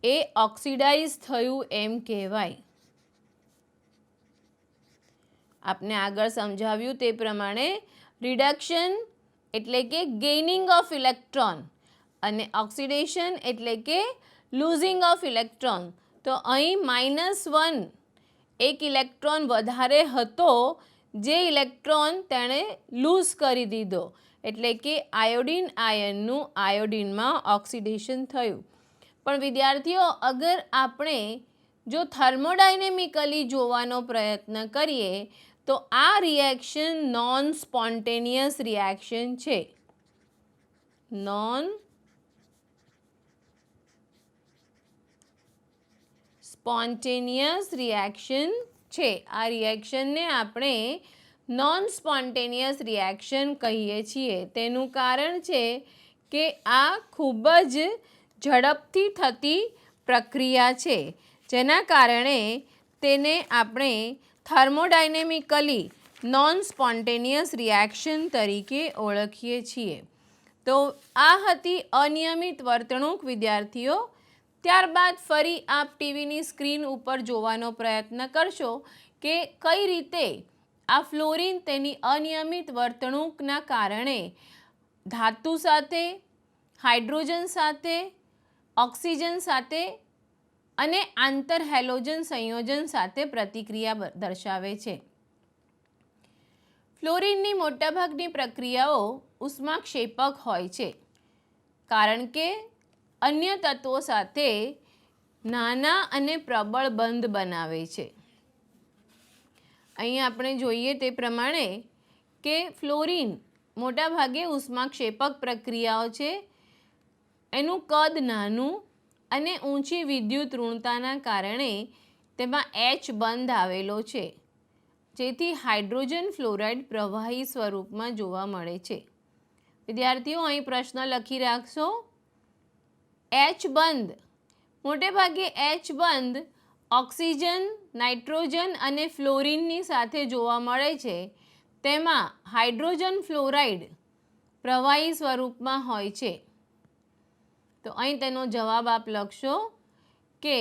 એ ઓક્સિડાઇઝ થયું એમ કહેવાય. આપને આગળ સમજાવ્યું તે પ્રમાણે રિડક્શન એટલે કે ગેઇનિંગ ઓફ ઇલેક્ટ્રોન અને ઓક્સિડેશન એટલે કે લૂઝિંગ ઓફ ઇલેક્ટ્રોન. તો અહીં -1 એક ઇલેક્ટ્રોન વધારે હતો, જે ઇલેક્ટ્રોન તેણે લૂઝ કરી દીધો, એટલે કે આયોડિન આયનનું આયોડિનમાં ઓક્સિડેશન થયું. પણ વિદ્યાર્થીઓ, અગર આપણે જો થર્મોડાયનેમિકલી જોવાનો પ્રયત્ન કરીએ તો આ રિએક્શન નોન સ્પોન્ટેનિયસ રિએક્શન છે. નોન સ્પોન્ટેનિયસ રિએક્શન છે. આ રિએક્શનને આપણે નોન સ્પોન્ટેનિયસ રિએક્શન કહીએ છીએ. તેનું કારણ છે કે આ ખૂબ જ ઝડપથી થતી પ્રક્રિયા છે, જેના કારણે તેને આપણે થર્મોડાયનેમિકલી નોન સ્પોન્ટેનિયસ રિએક્શન તરીકે ઓળખીએ છીએ. તો આ હતી અનિયમિત વર્તણૂક વિદ્યાર્થીઓ. ત્યારબાદ ફરી આપ ટીવીની સ્ક્રીન ઉપર જોવાનો પ્રયત્ન કરશો કે કઈ રીતે આ ફ્લોરિન તેની અનિયમિત વર્તણૂકના કારણે ધાતુ સાથે, હાઇડ્રોજન સાથે, ઓક્સિજન સાથે અને આંતર હેલોજન સંયોજન સાથે પ્રતિક્રિયા દર્શાવે છે. ફ્લોરિનની મોટાભાગની પ્રક્રિયાઓ ઉષ્માક્ષેપક હોય છે, કારણ કે અન્ય તત્વો સાથે નાના અને પ્રબળ બંધ બનાવે છે. અહીં આપણે જોઈએ તે પ્રમાણે કે ફ્લોરિન મોટાભાગે ઉષ્માક્ષેપક પ્રક્રિયાઓ છે. એનું કદ નાનું અને ઊંચી વિદ્યુત ઋણતાના કારણે તેમાં H બંધ આવેલો છે, જેથી હાઇડ્રોજન ફ્લોરાઇડ પ્રવાહી સ્વરૂપમાં જોવા મળે છે. વિદ્યાર્થીઓ, અહીં પ્રશ્ન લખી રાખશો. H બંધ, મોટે ભાગે H બંધ ઓક્સિજન, નાઇટ્રોજન અને ફ્લોરિનની સાથે જોવા મળે છે. તેમાં હાઇડ્રોજન ફ્લોરાઇડ પ્રવાહી સ્વરૂપમાં હોય છે. તો અહીં તેનો જવાબ આપ લખશો કે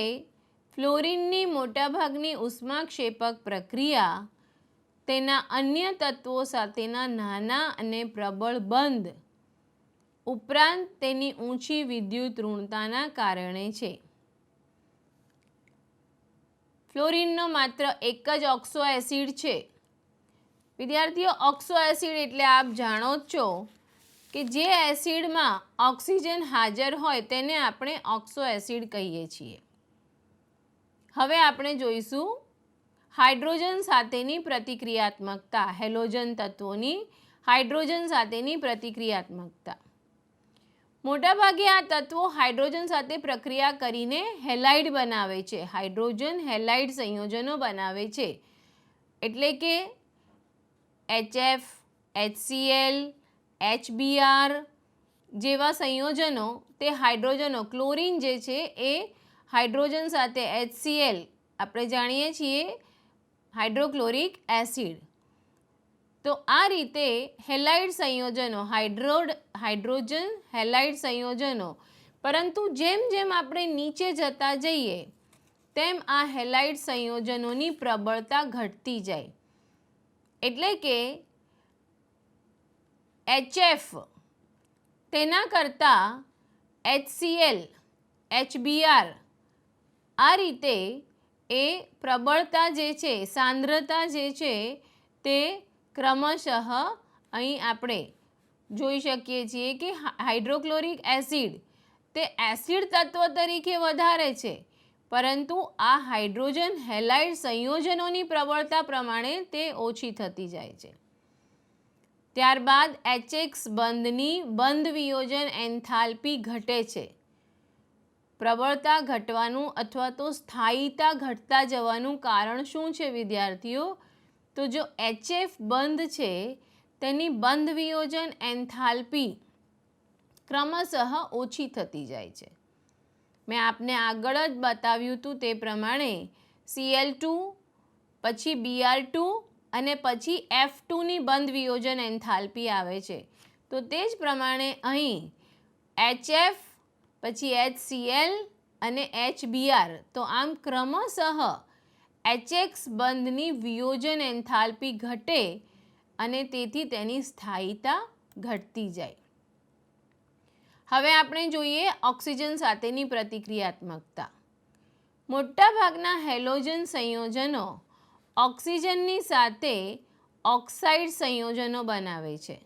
ફ્લોરિનની મોટાભાગની ઉષ્માક્ષેપક પ્રક્રિયા તેના અન્ય તત્વો સાથેના નાના અને પ્રબળ બંધ ઉપરાંત તેની ઊંચી વિદ્યુત ઋણતાના કારણે છે. ફ્લોરિનનો માત્ર એક જ ઓક્સો એસિડ છે. વિદ્યાર્થીઓ, ઓક્સો એસિડ એટલે આપ જાણો જ છો કે જે એસિડમાં ઓક્સિજન હાજર હોય તેને આપણે ઓક્સો એસિડ કહીએ છીએ. હવે આપણે જોઈશું હાઇડ્રોજન સાથેની પ્રતિક્રિયાત્મકતા, હેલોજન તત્વોની હાઇડ્રોજન સાથેની પ્રતિક્રિયાત્મકતા. મોટાભાગે આ તત્વો હાઇડ્રોજન સાથે પ્રક્રિયા કરીને હેલાઇડ બનાવે છે, હાઇડ્રોજન હેલાઇડ સંયોજનો બનાવે છે. એટલે કે HF, HCl, HBr જેવા સંયોજનો તે હાઇડ્રોજનો, ક્લોરિન જે છે એ હાઇડ્રોજન સાથે HCl આપણે જાણીએ છીએ હાઇડ્રોક્લોરિક એસિડ. તો આ રીતે હેલાઇડ સંયોજનો, હાઇડ્રોજન હેલાઇડ સંયોજનો, પરંતુ જેમ જેમ આપણે નીચે જતા જઈએ તેમ આ હેલાઇડ સંયોજનોની પ્રબળતા ઘટતી જાય. એટલે કે HF તેના કરતાં HCl, HBr આ રીતે એ પ્રબળતા જે છે, સાંદ્રતા જે છે તે ક્રમશઃ અહીં આપણે જોઈ શકીએ છીએ કે હાઇડ્રોક્લોરિક એસિડ તે એસિડ તત્વ તરીકે વધારે છે, પરંતુ આ હાઇડ્રોજન હેલાઇડ સંયોજનોની પ્રબળતા પ્રમાણે તે ઓછી થતી જાય છે. ત્યારબાદ HX બંધની બંધ વિયોજન એન્થાલ્પી ઘટે છે. પ્રબળતા ઘટવાનું અથવા તો સ્થાયીતા ઘટતા જવાનું કારણ શું છે વિદ્યાર્થીઓ? તો જો HF બંધ છે તેની બંધ વિયોજન એન્થાલ્પી ક્રમશઃ ઓછી થતી જાય છે. મેં આપને આગળ જ બતાવ્યું હતું તે પ્રમાણે Cl2, પછી Br2 અને પછી F2ની બંધ વિયોજન એન્થાલ્પી આવે છે. તો તે જ પ્રમાણે અહીં HF, પછી HCl અને HBr, તો આમ ક્રમશઃ HX બંધની વિયોજન એન્થાલ્પી ઘટે અને તેથી તેની સ્થાયીતા ઘટતી જાય. હવે આપણે જોઈએ ઓક્સિજન સાથેની પ્રતિક્રિયાત્મકતા. મોટાભાગના હેલોજન સંયોજનો ઓક્સિજનની સાથે ઓક્સાઇડ સંયોજનો બનાવે છે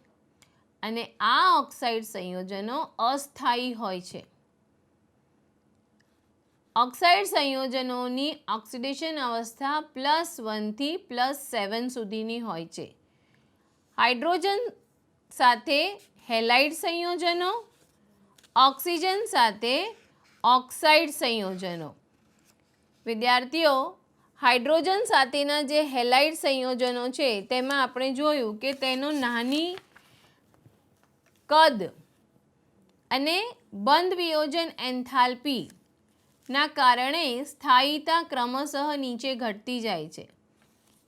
અને આ ઓક્સાઇડ સંયોજનો અસ્થાયી હોય છે. ઓક્સાઇડ સંયોજનોની ઓક્સિડેશન અવસ્થા +1 થી +7 સુધીની હોય છે. હાઇડ્રોજન સાથે હેલાઇડ સંયોજનો, ઓક્સિજન સાથે ઓક્સાઇડ સંયોજનો. વિદ્યાર્થીઓ, હાઇડ્રોજન સાથેના જે હેલાઇડ સંયોજનો છે તેમાં આપણે જોયું કે તેનો નાની કદ અને બંધ વિયોજન એન્થાલ્પીના કારણે સ્થાયીતા ક્રમશઃ નીચે ઘટતી જાય છે.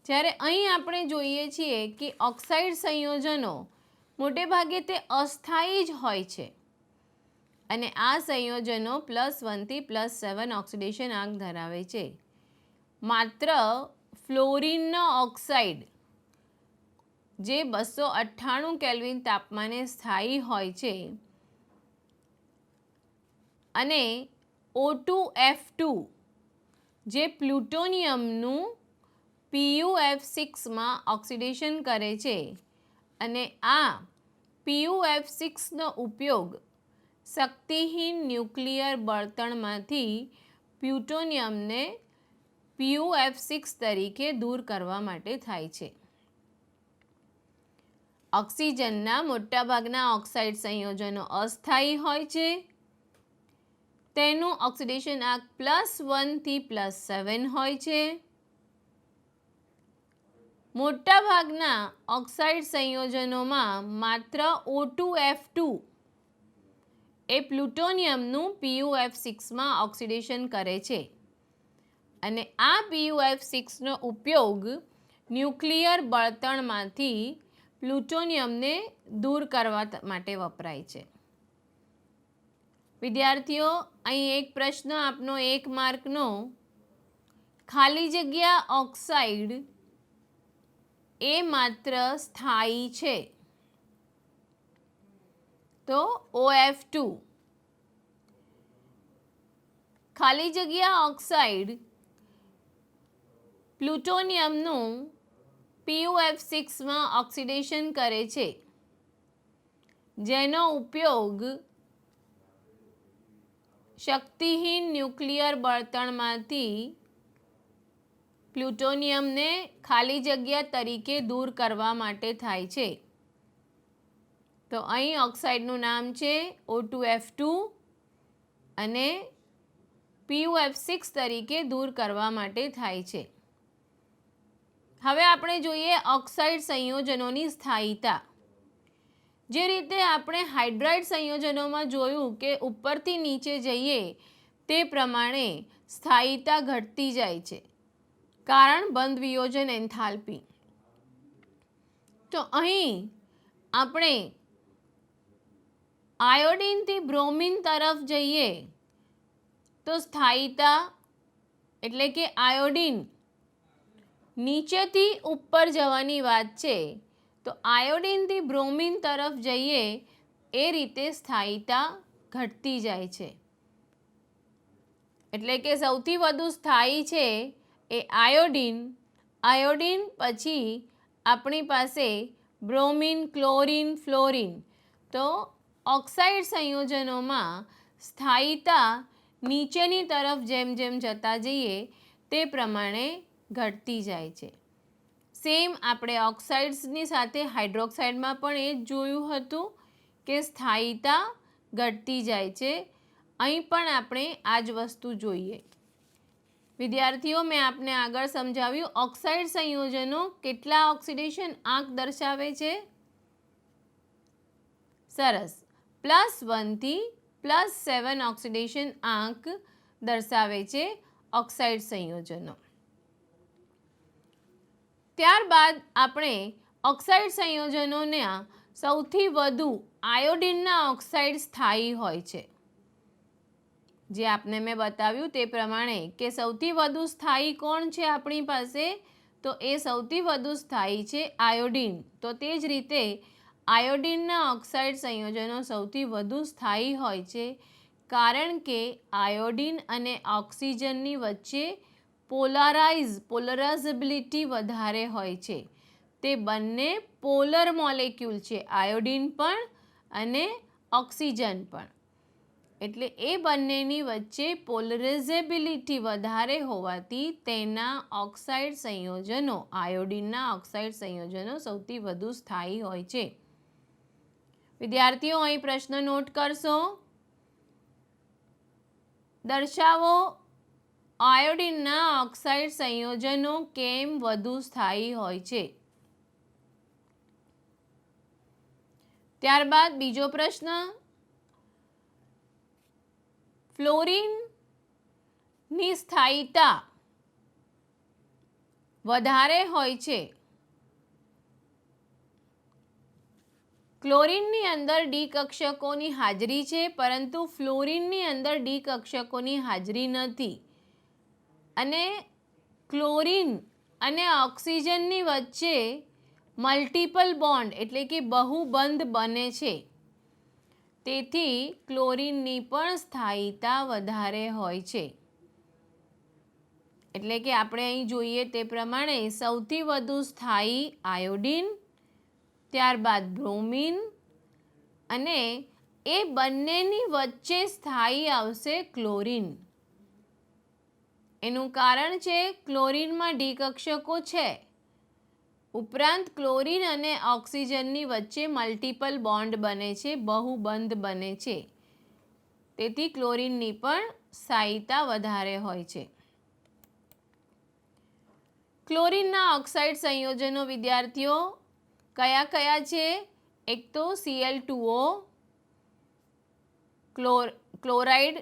જ્યારે અહીં આપણે જોઈએ છીએ કે ઓક્સાઇડ સંયોજનો મોટે ભાગે તે અસ્થાયી જ હોય છે અને આ સંયોજનો +1 થી +7 ઓક્સિડેશન આંક ધરાવે છે. માત્ર ફ્લોરિનનો ઓક્સાઇડ જે 298 કેલ્વિન તાપમાને સ્થાયી હોય છે અને O2F2 જે પ્લુટોનિયમનું PuF6માં ઓક્સિડેશન કરે છે અને આ PuF6નો ઉપયોગ શક્તિહીન ન્યુક્લિયર બળતણમાંથી પ્લુટોનિયમને PuF6 તરીકે દૂર કરવા માટે થાય છે. ઓક્સિજનના મોટાભાગના ઓક્સાઇડ સંયોજનો અસ્થાયી હોય છે. તેનું ઓક્સિડેશન આંક +1 થી +7 હોય છે. મોટાભાગના ઓક્સાઇડ સંયોજનોમાં માત્ર O2F2 એ પ્લુટોનિયમનું PuF6માં ઓક્સિડેશન કરે છે અને આ PuF6નો ઉપયોગ ન્યુક્લિયર બળતણમાંથી પ્લુટોનિયમને દૂર કરવા માટે વપરાય છે. વિદ્યાર્થીઓ, અહીં એક પ્રશ્ન આપનો 1 માર્કનો, ખાલી જગ્યા ઓક્સાઇડ એ માત્ર સ્થાયી છે તો OF2. ખાલી જગ્યા ઓક્સાઇડ પ્લુટોનિયમનું PuF6માં ઓક્સિડેશન કરે છે જેનો ઉપયોગ શક્તિહીન ન્યુક્લિયર બળતણમાંથી પ્લુટોનિયમને ખાલી જગ્યા તરીકે દૂર કરવા માટે થાય છે. તો અહીં ઓક્સાઇડનું નામ છે O2F2 અને PuF6 તરીકે દૂર કરવા માટે થાય છે. હવે આપણે જોઈએ ઓક્સાઇડ સંયોજનોની સ્થાયીતા. જે રીતે આપણે હાઇડ્રાઇડ સંયોજનોમાં જોયું કે ઉપરથી નીચે જઈએ તે પ્રમાણે સ્થાયીતા ઘટતી જાય છે, કારણ બંધ વિયોજન એન્થાલ્પી. તો અહીં આપણે આયોડિનથી બ્રોમિન તરફ જઈએ તો સ્થાયીતા એટલે કે આયોડિન નીચેથી ઉપર જવાની વાત છે, તો આયોડિનથી બ્રોમિન તરફ જઈએ એ રીતે સ્થાયીતા ઘટતી જાય છે. એટલે કે સૌથી વધુ સ્થાયી છે એ આયોડિન. આયોડિન પછી આપણી પાસે બ્રોમિન, ક્લોરિન, ફ્લોરિન. તો ઓક્સાઇડ સંયોજનોમાં સ્થાયીતા નીચેની તરફ જેમ જેમ જતા જઈએ તે પ્રમાણે ઘટતી જાય છે. સેમ આપણે ઓક્સાઇડ્સની સાથે હાઇડ્રોક્સાઇડમાં પણ એ જ જોયું હતું કે સ્થાયીતા ઘટતી જાય છે. અહીં પણ આપણે આ જ વસ્તુ જોઈએ. વિદ્યાર્થીઓ, મેં આપને આગળ સમજાવ્યું ઓક્સાઇડ સંયોજનો કેટલા ઓક્સિડેશન આંક દર્શાવે છે. સરસ, +1 થી +7 ઓક્સિડેશન આંક દર્શાવે છે ઓક્સાઇડ સંયોજનો. ત્યારબાદ આપણે ઓક્સાઇડ સંયોજનોના સૌથી વધુ આયોડિનના ઓક્સાઇડ સ્થાયી હોય છે. જે આપને મેં બતાવ્યું તે પ્રમાણે કે સૌથી વધુ સ્થાયી કોણ છે આપણી પાસે, તો એ સૌથી વધુ સ્થાયી છે આયોડિન. તો તે જ રીતે આયોડિનના ઓક્સાઇડ સંયોજનો સૌથી વધુ સ્થાયી હોય છે, કારણ કે આયોડિન અને ઓક્સિજનની વચ્ચે પોલરાઇઝેબિલિટી વધારે હોય છે. તે બંને પોલર મોલેક્યુલ છે, આયોડિન પણ અને ઓક્સિજન પણ. એટલે એ બંનેની વચ્ચે પોલરાઇઝેબિલિટી વધારે હોવાથી તેના ઓક્સાઇડ સંયોજનો, આયોડિનના ઓક્સાઇડ સંયોજનો સૌથી વધુ સ્થાયી હોય છે. વિદ્યાર્થીઓ અહીં પ્રશ્ન નોટ કરશો. દર્શાવો આયોડિનના ઓક્સાઇડ સંયોજનો કેમ વધુ સ્થાયી હોય છે. ત્યારબાદ બીજો પ્રશ્ન, ફ્લોરિનની સ્થાયીતા વધારે હોય છે. ક્લોરિનની અંદર ડી કક્ષકોની હાજરી છે, પરંતુ ફ્લોરિનની અંદર ડી કક્ષકોની હાજરી નથી. અને ક્લોરિન અને ઓક્સિજનની વચ્ચે મલ્ટિપલ બોન્ડ એટલે કે બહુબંધ બને છે. તેથી ક્લોરિનની પણ સ્થાયીતા વધારે હોય છે. એટલે કે આપણે અહીં જોઈએ તે પ્રમાણે સૌથી વધુ સ્થાયી આયોડિન, ત્યારબાદ બ્રોમિન, અને એ બંનેની વચ્ચે સ્થાયી આવશે ક્લોરિન. એનું કારણ છે ક્લોરિનમાં ડી કક્ષકો છે, ઉપરાંત ક્લોરિન અને ઓક્સિજનની વચ્ચે મલ્ટિપલ બોન્ડ બને છે, બહુબંધ બને છે. તેથી ક્લોરિનની પણ સ્થાયીતા વધારે હોય છે. ક્લોરિનના ઓક્સાઇડ સંયોજનો વિદ્યાર્થીઓ કયા કયા છે? એક તો Cl2O, chloride,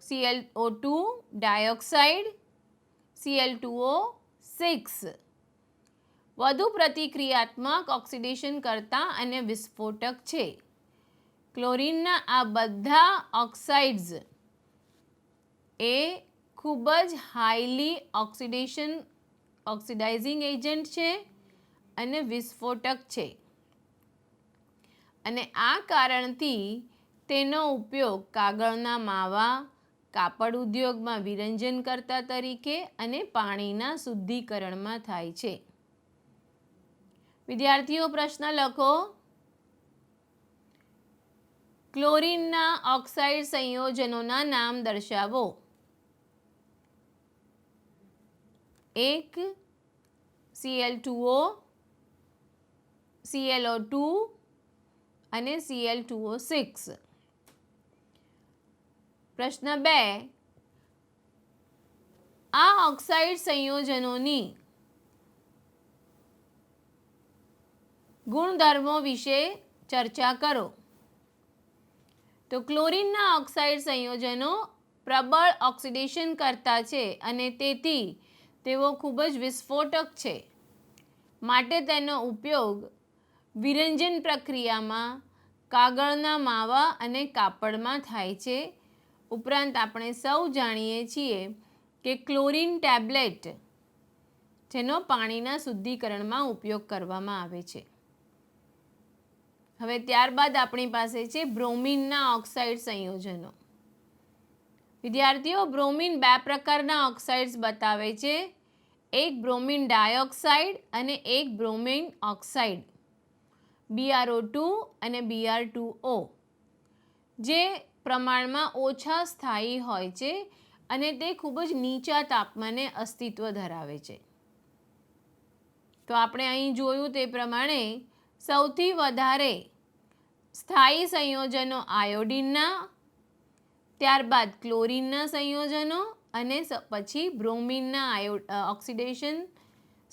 ClO2 dioxide, Cl2O6 વધુ પ્રતિક્રિયાત્મક, ઓક્સિડેશન કરતા અને વિસ્ફોટક છે. ક્લોરિનના આ બધા ઓક્સાઇડ્સ એ ખૂબ જ હાઈલી ઓક્સિડાઇઝિંગ એજન્ટ છે અને વિસ્ફોટક છે. અને આ કારણથી તેનો ઉપયોગ કાગળના માવા, કાપડ ઉદ્યોગમાં વિરંજનકર્તા તરીકે અને પાણીના શુદ્ધિકરણમાં થાય છે. વિદ્યાર્થીઓ પ્રશ્ન લખો. ક્લોરિનના ઓક્સાઇડ સંયોજનોના નામ દર્શાવો. 1 Cl2O, ClO2 અને Cl2O6. પ્રશ્ન 2, આ ઓક્સાઇડ સંયોજનોની ગુણધર્મો વિશે ચર્ચા કરો. તો ક્લોરિનના ઓક્સાઇડ સંયોજનો પ્રબળ ઓક્સિડેશન કરતા છે અને તેથી તેઓ ખૂબ જ વિસ્ફોટક છે. માટે તેનો ઉપયોગ વિરંજન પ્રક્રિયામાં કાગળના માવા અને કાપડમાં થાય છે. ઉપરાંત આપણે સૌ જાણીએ છીએ કે ક્લોરિન ટેબ્લેટ જેનો પાણીના શુદ્ધિકરણમાં ઉપયોગ કરવામાં આવે છે. હવે ત્યારબાદ આપણી પાસે છે બ્રોમિનના ઓક્સાઇડ સંયોજનો. વિદ્યાર્થીઓ બ્રોમિન 2 પ્રકારના ઓક્સાઇડ્સ બતાવે છે. એક બ્રોમિન ડાયોક્સાઇડ અને એક બ્રોમિન ઓક્સાઇડ, BrO2 અને Br2O, જે પ્રમાણમાં ઓછા સ્થાયી હોય છે અને તે ખૂબ જ નીચા તાપમાને અસ્તિત્વ ધરાવે છે. તો આપણે અહીં જોયું તે પ્રમાણે સૌથી વધારે સ્થાયી સંયોજનો આયોડિનના, ત્યારબાદ ક્લોરિનના સંયોજનો અને પછી બ્રોમિનના ઓક્સિડેશન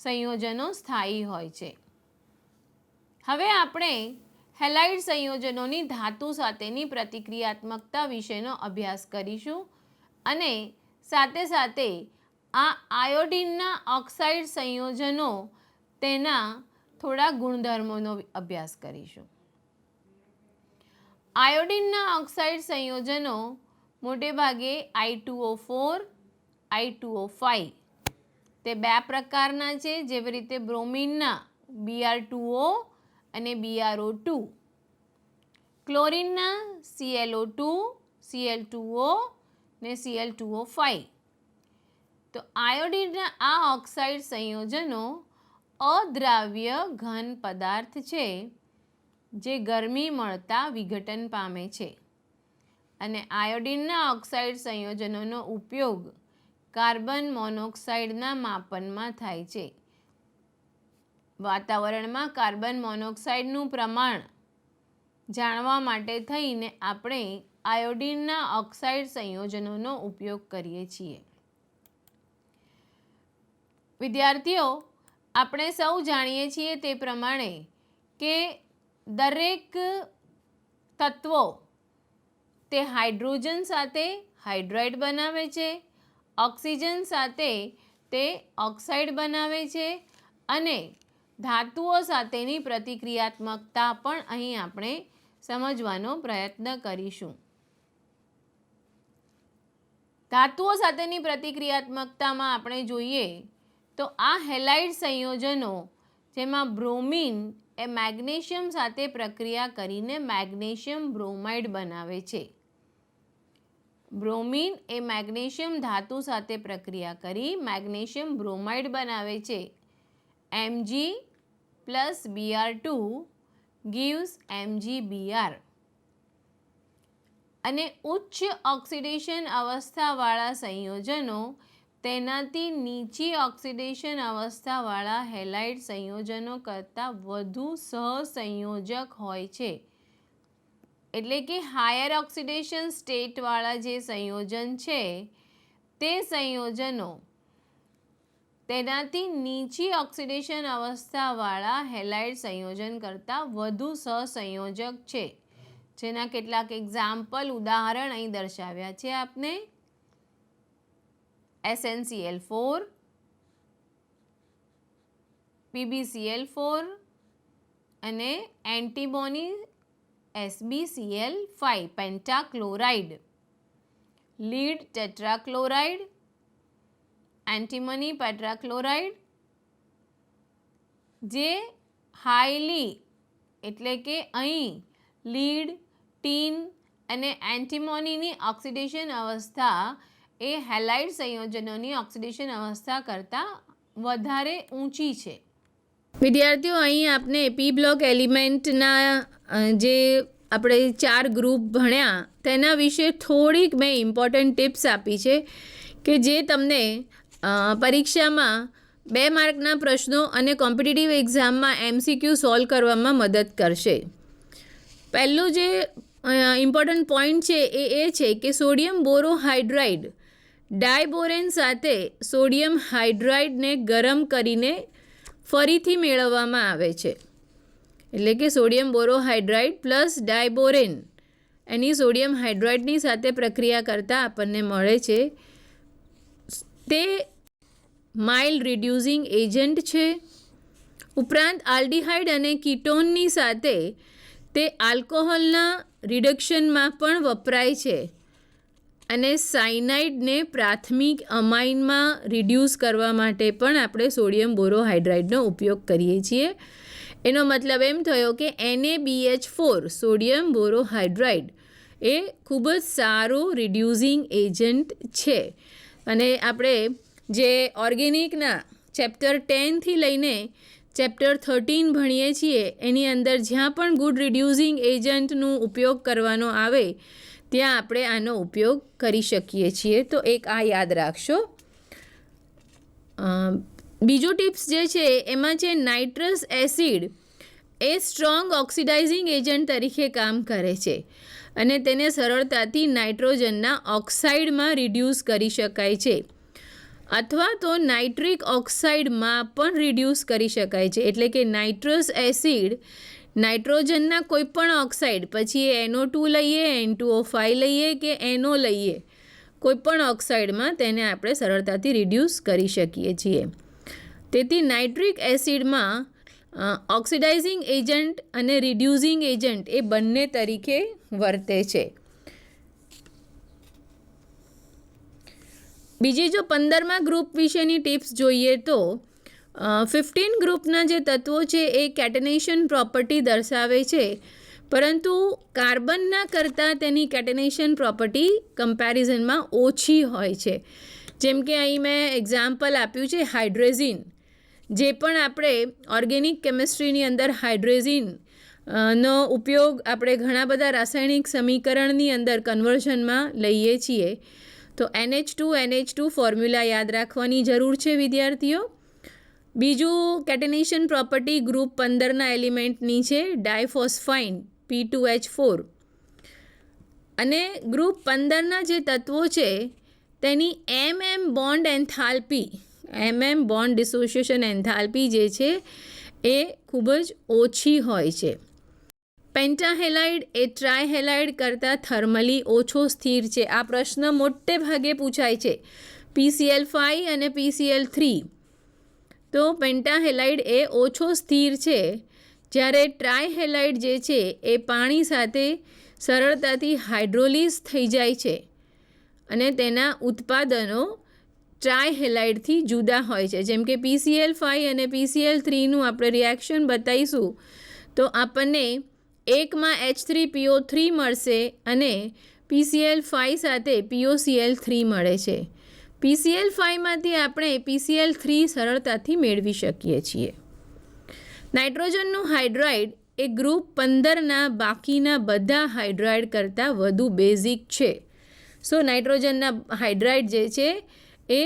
સંયોજનો સ્થાયી હોય છે. હવે આપણે હેલાઇડ સંયોજનોની ધાતુ સાથેની પ્રતિક્રિયાત્મકતા વિશેનો અભ્યાસ કરીશું અને સાથે સાથે આ આયોડિનના ઓક્સાઇડ સંયોજનો તેના થોડા ગુણધર્મોનો અભ્યાસ કરીશું. આયોડિનના ઓક્સાઇડ સંયોજનો મોટે ભાગે I2O4, I2O5 તે બે પ્રકારના છે, જેવી રીતે બ્રોમિનના Br2O અને BrO2, ક્લોરિનના ClO2, Cl2O ને Cl2O5. તો આયોડિનના આ ઓક્સાઇડ સંયોજનો અદ્રાવ્ય ઘન પદાર્થ છે જે ગરમી મળતા વિઘટન પામે છે અને આયોડિનના ઓક્સાઇડ સંયોજનોનો ઉપયોગ કાર્બન મોનોક્સાઇડના માપનમાં થાય છે. વાતાવરણમાં કાર્બન મોનોક્સાઇડનું પ્રમાણ જાણવા માટે થઈને આપણે આયોડિનના ઓક્સાઇડ સંયોજનોનો ઉપયોગ કરીએ છીએ. વિદ્યાર્થીઓ, આપણે સૌ જાણીએ છીએ તે પ્રમાણે કે દરેક તત્વો તે હાઇડ્રોજન સાથે હાઇડ્રાઇડ બનાવે છે, ઓક્સિજન સાથે તે ઓક્સાઇડ બનાવે છે અને ધાતુઓ સાથેની પ્રતિક્રિયાત્મકતા પણ અહીં આપણે સમજવાનો પ્રયત્ન કરીશું. ધાતુઓ સાથેની પ્રતિક્રિયાત્મકતામાં આપણે જોઈએ તો આ હેલાઇડ સંયોજનો, જેમાં બ્રોમિન એ મેગ્નેશિયમ સાથે પ્રક્રિયા કરીને મેગ્નેશિયમ બ્રોમાઇડ બનાવે છે. બ્રોમિન એ મેગ્નેશિયમ ધાતુ સાથે પ્રક્રિયા કરી મેગ્નેશિયમ બ્રોમાઇડ બનાવે છે. Mg+Br2 gives MgBr. અને ઉચ્ચ ઓક્સિડેશન અવસ્થાવાળા સંયોજનો તેનાથી નીચી ઓક્સિડેશન અવસ્થાવાળા હેલાઇડ સંયોજનો કરતાં વધુ સહસંયોજક હોય છે. એટલે કે હાયર ઓક્સિડેશન સ્ટેટવાળા જે સંયોજન છે તે સંયોજનો તેનાથી નીચી ઓક્સિડેશન અવસ્થાવાળા હેલાઇડ સંયોજન કરતાં વધુ સહસંયોજક છે. જેના કેટલાક એક્ઝામ્પલ ઉદાહરણ અહીં દર્શાવ્યા છે આપને. SnCl4, PbCl4 અને એન્ટીમોની SbCl5 પેન્ટાક્લોરાઇડ, લીડ ટેટ્રાક્લોરાઇડ, એન્ટીમની પેટ્રાક્લોરાઇડ, જે હાઈલી એટલે કે અહીં લીડ, ટીન અને એન્ટીમોનીની ઓક્સિડેશન અવસ્થા એ હેલાઇડ સંયોજનોની ઓક્સિડેશન અવસ્થા કરતાં વધારે ઊંચી છે. વિદ્યાર્થીઓ, અહીં આપને પી બ્લોક એલિમેન્ટના જે આપણે 4 ગ્રુપ ભણ્યા તેના વિશે થોડીક મેં ઇમ્પોર્ટન્ટ ટિપ્સ આપી છે કે જે તમને પરીક્ષામાં 2 માર્કના પ્રશ્નો અને કોમ્પિટિટિવ એક્ઝામમાં MCQ સોલ્વ કરવામાં મદદ કરશે. પહેલું જે ઇમ્પોર્ટન્ટ પોઈન્ટ છે એ છે કે સોડિયમ બોરોહાઇડ્રાઇડ ડાયબોરેન સાથે સોડિયમ હાઇડ્રાઇડને ગરમ કરીને ફરીથી મેળવવામાં આવે છે. એટલે કે સોડિયમ બોરોહાઇડ્રાઇડ પ્લસ ડાયબોરેન એની સોડિયમ હાઇડ્રાઇડની સાથે પ્રક્રિયા કરતાં આપણને મળે છે. તે માઇલ્ડ રિડ્યુસિંગ એજન્ટ છે. ઉપરાંત આલ્ડીહાઇડ અને કીટોનની સાથે તે આલ્કોહોલના રિડક્શનમાં પણ વપરાય છે અને સાયનાઇડને પ્રાથમિક અમાઇનમાં રિડ્યુસ કરવા માટે પણ આપણે સોડિયમ બોરોહાઇડ્રાઇડનો ઉપયોગ કરીએ છીએ. એનો મતલબ એમ થયો કે NaBH4 સોડિયમ બોરોહાઇડ્રાઇડ એ ખૂબ જ સારું રિડ્યુસિંગ એજન્ટ છે. અને આપણે જે ઓર્ગેનિકના ચેપ્ટર 10થી લઈને ચેપ્ટર 13 ભણીએ છીએ એની અંદર જ્યાં પણ ગુડ રિડ્યુસિંગ એજન્ટનો ઉપયોગ કરવાનો આવે ત્યાં આપણે આનો ઉપયોગ કરી શકીએ છીએ. તો એક આ યાદ રાખશો. બીજું ટિપ્સ જે છે એમાં છે નાઇટ્રસ એસિડ એ સ્ટ્રોંગ ઓક્સિડાઇઝિંગ એજન્ટ તરીકે કામ કરે છે અને તેને સરળતાથી નાઇટ્રોજનના ઓક્સાઇડમાં રિડ્યુસ કરી શકાય છે અથવા તો નાઇટ્રિક ઓક્સાઇડમાં પણ રિડ્યુસ કરી શકાય છે. એટલે કે નાઇટ્રસ એસિડ નાઇટ્રોજનના કોઈ પણ ઓક્સાઇડ, પછી NO2 લઈએ, N2O5 લઈએ કે NO લઈએ, કોઈપણ ઓક્સાઇડમાં તેને આપણે સરળતાથી રિડ્યુસ કરી શકીએ છીએ. તેથી નાઇટ્રિક એસિડમાં ઓક્સિડાઇઝિંગ એજન્ટ અને રિડ્યુસિંગ એજન્ટ એ બંને તરીકે વર્તે છે. બીજી જો 15મા ગ્રુપ વિશેની ટિપ્સ જોઈએ તો 15 ગ્રુપના જે તત્વો છે એ કેટેનેશન પ્રોપર્ટી દર્શાવે છે, પરંતુ કાર્બનના કરતાં તેની કેટેનેશન પ્રોપર્ટી કમ્પેરિઝનમાં ઓછી હોય છે. જેમ કે અહીં મેં એક્ઝામ્પલ આપ્યું છે હાઇડ્રેઝિન. જે પણ આપણે ઓર્ગેનિક કેમિસ્ટ્રીની અંદર હાઇડ્રેઝિન નો ઉપયોગ આપણે ઘણા બધા રાસાયણિક સમીકરણની અંદર કન્વર્ઝનમાં લઈએ છીએ. તો NH2 ફોર્મ્યુલા યાદ રાખવાની જરૂર છે વિદ્યાર્થીઓ. બીજું કેટેનેશન પ્રોપર્ટી ગ્રુપ 15ના એલિમેન્ટની છે ડાયફોસ્ફાઇન P2H4. અને ગ્રુપ 15ના જે તત્વો છે તેની bond enthalpy bond dissociation enthalpy જે છે એ ખૂબ જ ઓછી હોય છે. પેન્ટાહેલાઇડ એ ટ્રાયહેલાઇડ કરતાં થર્મલી ઓછો સ્થિર છે. આ પ્રશ્ન મોટે ભાગે પૂછાય છે PCl5 અને PCl3. તો પેન્ટાહેલાઇડ એ ઓછો સ્થિર છે, જ્યારે ટ્રાયહેલાઇડ જે છે એ પાણી સાથે સરળતાથી હાઇડ્રોલિઝ થઈ જાય છે અને તેના ઉત્પાદનો ટ્રાયહેલાઇડથી જુદા હોય છે. જેમ કે PCl5 અને PCl3નું આપણે રિએક્શન બતાવીશું તો આપણને એકમાં H3PO3 મળશે અને PCl5 સાથે POCl3 મળે છે. PCl5માંથી આપણે PCl3 સરળતાથી મેળવી શકીએ છીએ. નાઇટ્રોજનનું હાઇડ્રાઇડ એ ગ્રુપ 15ના બાકીના બધા હાઇડ્રાઇડ કરતાં વધુ બેઝિક છે. સો નાઇટ્રોજનના હાઇડ્રાઇડ જે છે એ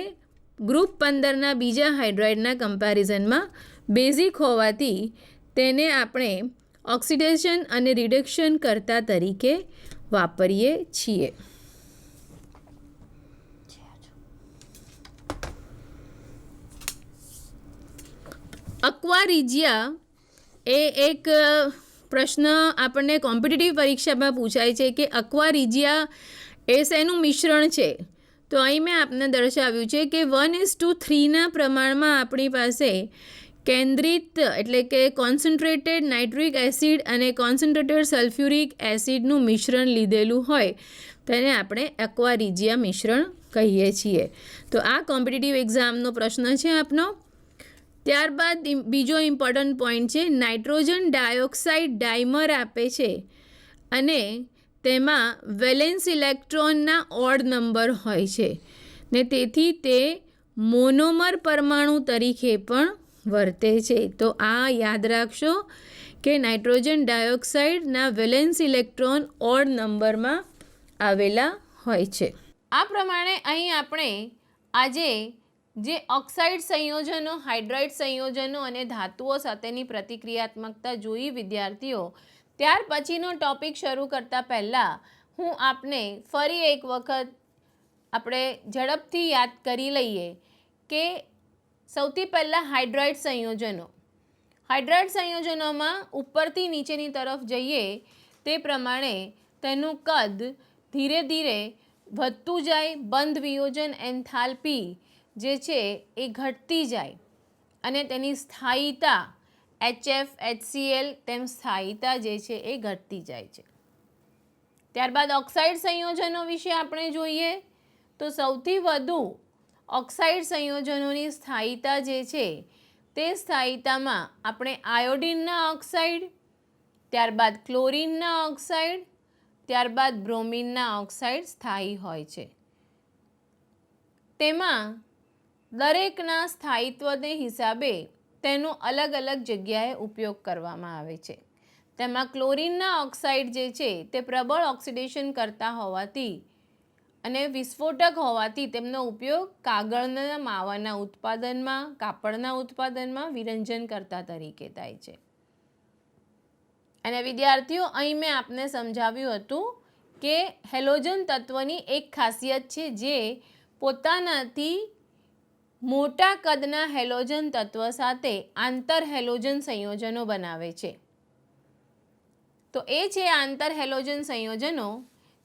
ગ્રુપ 15ના બીજા હાઇડ્રાઇડના કમ્પેરિઝનમાં બેઝિક હોવાથી તેને આપણે ઓક્સિડેશન અને રિડક્શન કરતા તરીકે વાપરીએ છીએ. અક્વા રિજિયા એ એક પ્રશ્ન આપણને કોમ્પિટિટિવ પરીક્ષામાં પૂછાય છે કે અક્વા રિજિયા એ શેનું મિશ્રણ છે. તો અહીં મેં આપને દર્શાવ્યું છે કે 1:3ના પ્રમાણમાં આપણી પાસે કેન્દ્રિત એટલે કે કોન્સન્ટ્રેટેડ નાઇટ્રિક એસિડ અને કોન્સન્ટ્રેટેડ સલ્ફ્યુરિક એસિડનું મિશ્રણ લીધેલું હોય તેને આપણે અક્વા રિજિયા મિશ્રણ કહીએ છીએ. તો આ કોમ્પિટિટિવ એક્ઝામનો પ્રશ્ન છે આપનો. ત્યારબાદ બીજો ઇમ્પોર્ટન્ટ પોઈન્ટ છે નાઇટ્રોજન ડાયોક્સાઇડ ડાયમર આપે છે અને તેમાં વેલેન્સ ઇલેક્ટ્રોનના ઓડ નંબર હોય છે ને તેથી તે મોનોમર પરમાણુ તરીકે પણ વર્તે છે. તો આ યાદ રાખશો કે નાઇટ્રોજન ડાયોક્સાઇડના વેલેન્સ ઇલેક્ટ્રોન ઓડ નંબરમાં આવેલા હોય છે. આ પ્રમાણે અહીં આપણે આજે જે ઓક્સાઇડ સંયોજનો, હાઇડ્રાઇડ સંયોજનો અને ધાતુઓ સાથેની પ્રતિક્રિયાત્મકતા જોઈ વિદ્યાર્થીઓ. ત્યાર પછીનો ટોપિક શરૂ કરતાં પહેલાં હું આપને ફરી એક વખત આપણે ઝડપથી યાદ કરી લઈએ કે સૌથી પહેલાં હાઇડ્રાઇડ સંયોજનો. હાઇડ્રાઇડ સંયોજનોમાં ઉપરથી નીચેની તરફ જઈએ તે પ્રમાણે તેનું કદ ધીરે ધીરે વધતું જાય, બંધ વિયોજન એન્થાલ્પી જે છે એ ઘટતી જાય અને તેની સ્થાયીતા HF, HCl તેમ સ્થાયીતા જે છે એ ઘટતી જાય છે. ત્યારબાદ ઓક્સાઇડ સંયોજનો વિશે આપણે જોઈએ તો સૌથી વધુ ઓક્સાઇડ સંયોજનોની સ્થાયીતા જે છે તે સ્થાયીતામાં આપણે આયોડિનના ઓક્સાઇડ, ત્યારબાદ ક્લોરિનના ઓક્સાઇડ, ત્યારબાદ બ્રોમિનના ઓક્સાઇડ સ્થાયી હોય છે. તેમાં દરેકના સ્થાયિત્વને હિસાબે તેનો અલગ અલગ જગ્યાએ ઉપયોગ કરવામાં આવે છે. તેમાં ક્લોરિનના ઓક્સાઇડ જે છે તે પ્રબળ ઓક્સિડેશન કરતા હોવાથી અને વિસ્ફોટક હોવાથી તેમનો ઉપયોગ કાગળના માવાના ઉત્પાદનમાં, કાપડના ઉત્પાદનમાં વિરંજન કરતા તરીકે થાય છે. અને વિદ્યાર્થીઓ અહીં મેં આપને સમજાવ્યું હતું કે હેલોજન તત્વની એક ખાસિયત છે જે પોતાનાથી મોટા કદના હેલોજન તત્વ સાથે આંતર હેલોજન સંયોજનો બનાવે છે. તો એ છે આંતર હેલોજન સંયોજનો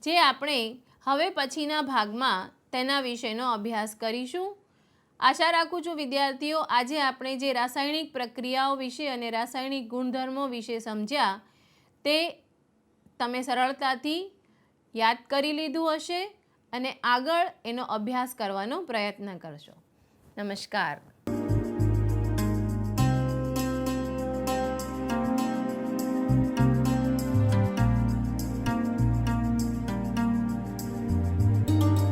જે આપણે હવે પછીના ભાગમાં તેના વિશેનો અભ્યાસ કરીશું. આશા રાખું છું વિદ્યાર્થીઓ આજે આપણે જે રાસાયણિક પ્રક્રિયાઓ વિશે અને રાસાયણિક ગુણધર્મો વિશે સમજ્યા તે તમે સરળતાથી યાદ કરી લીધું હશે અને આગળ એનો અભ્યાસ કરવાનો પ્રયત્ન કરશો. નમસ્કાર.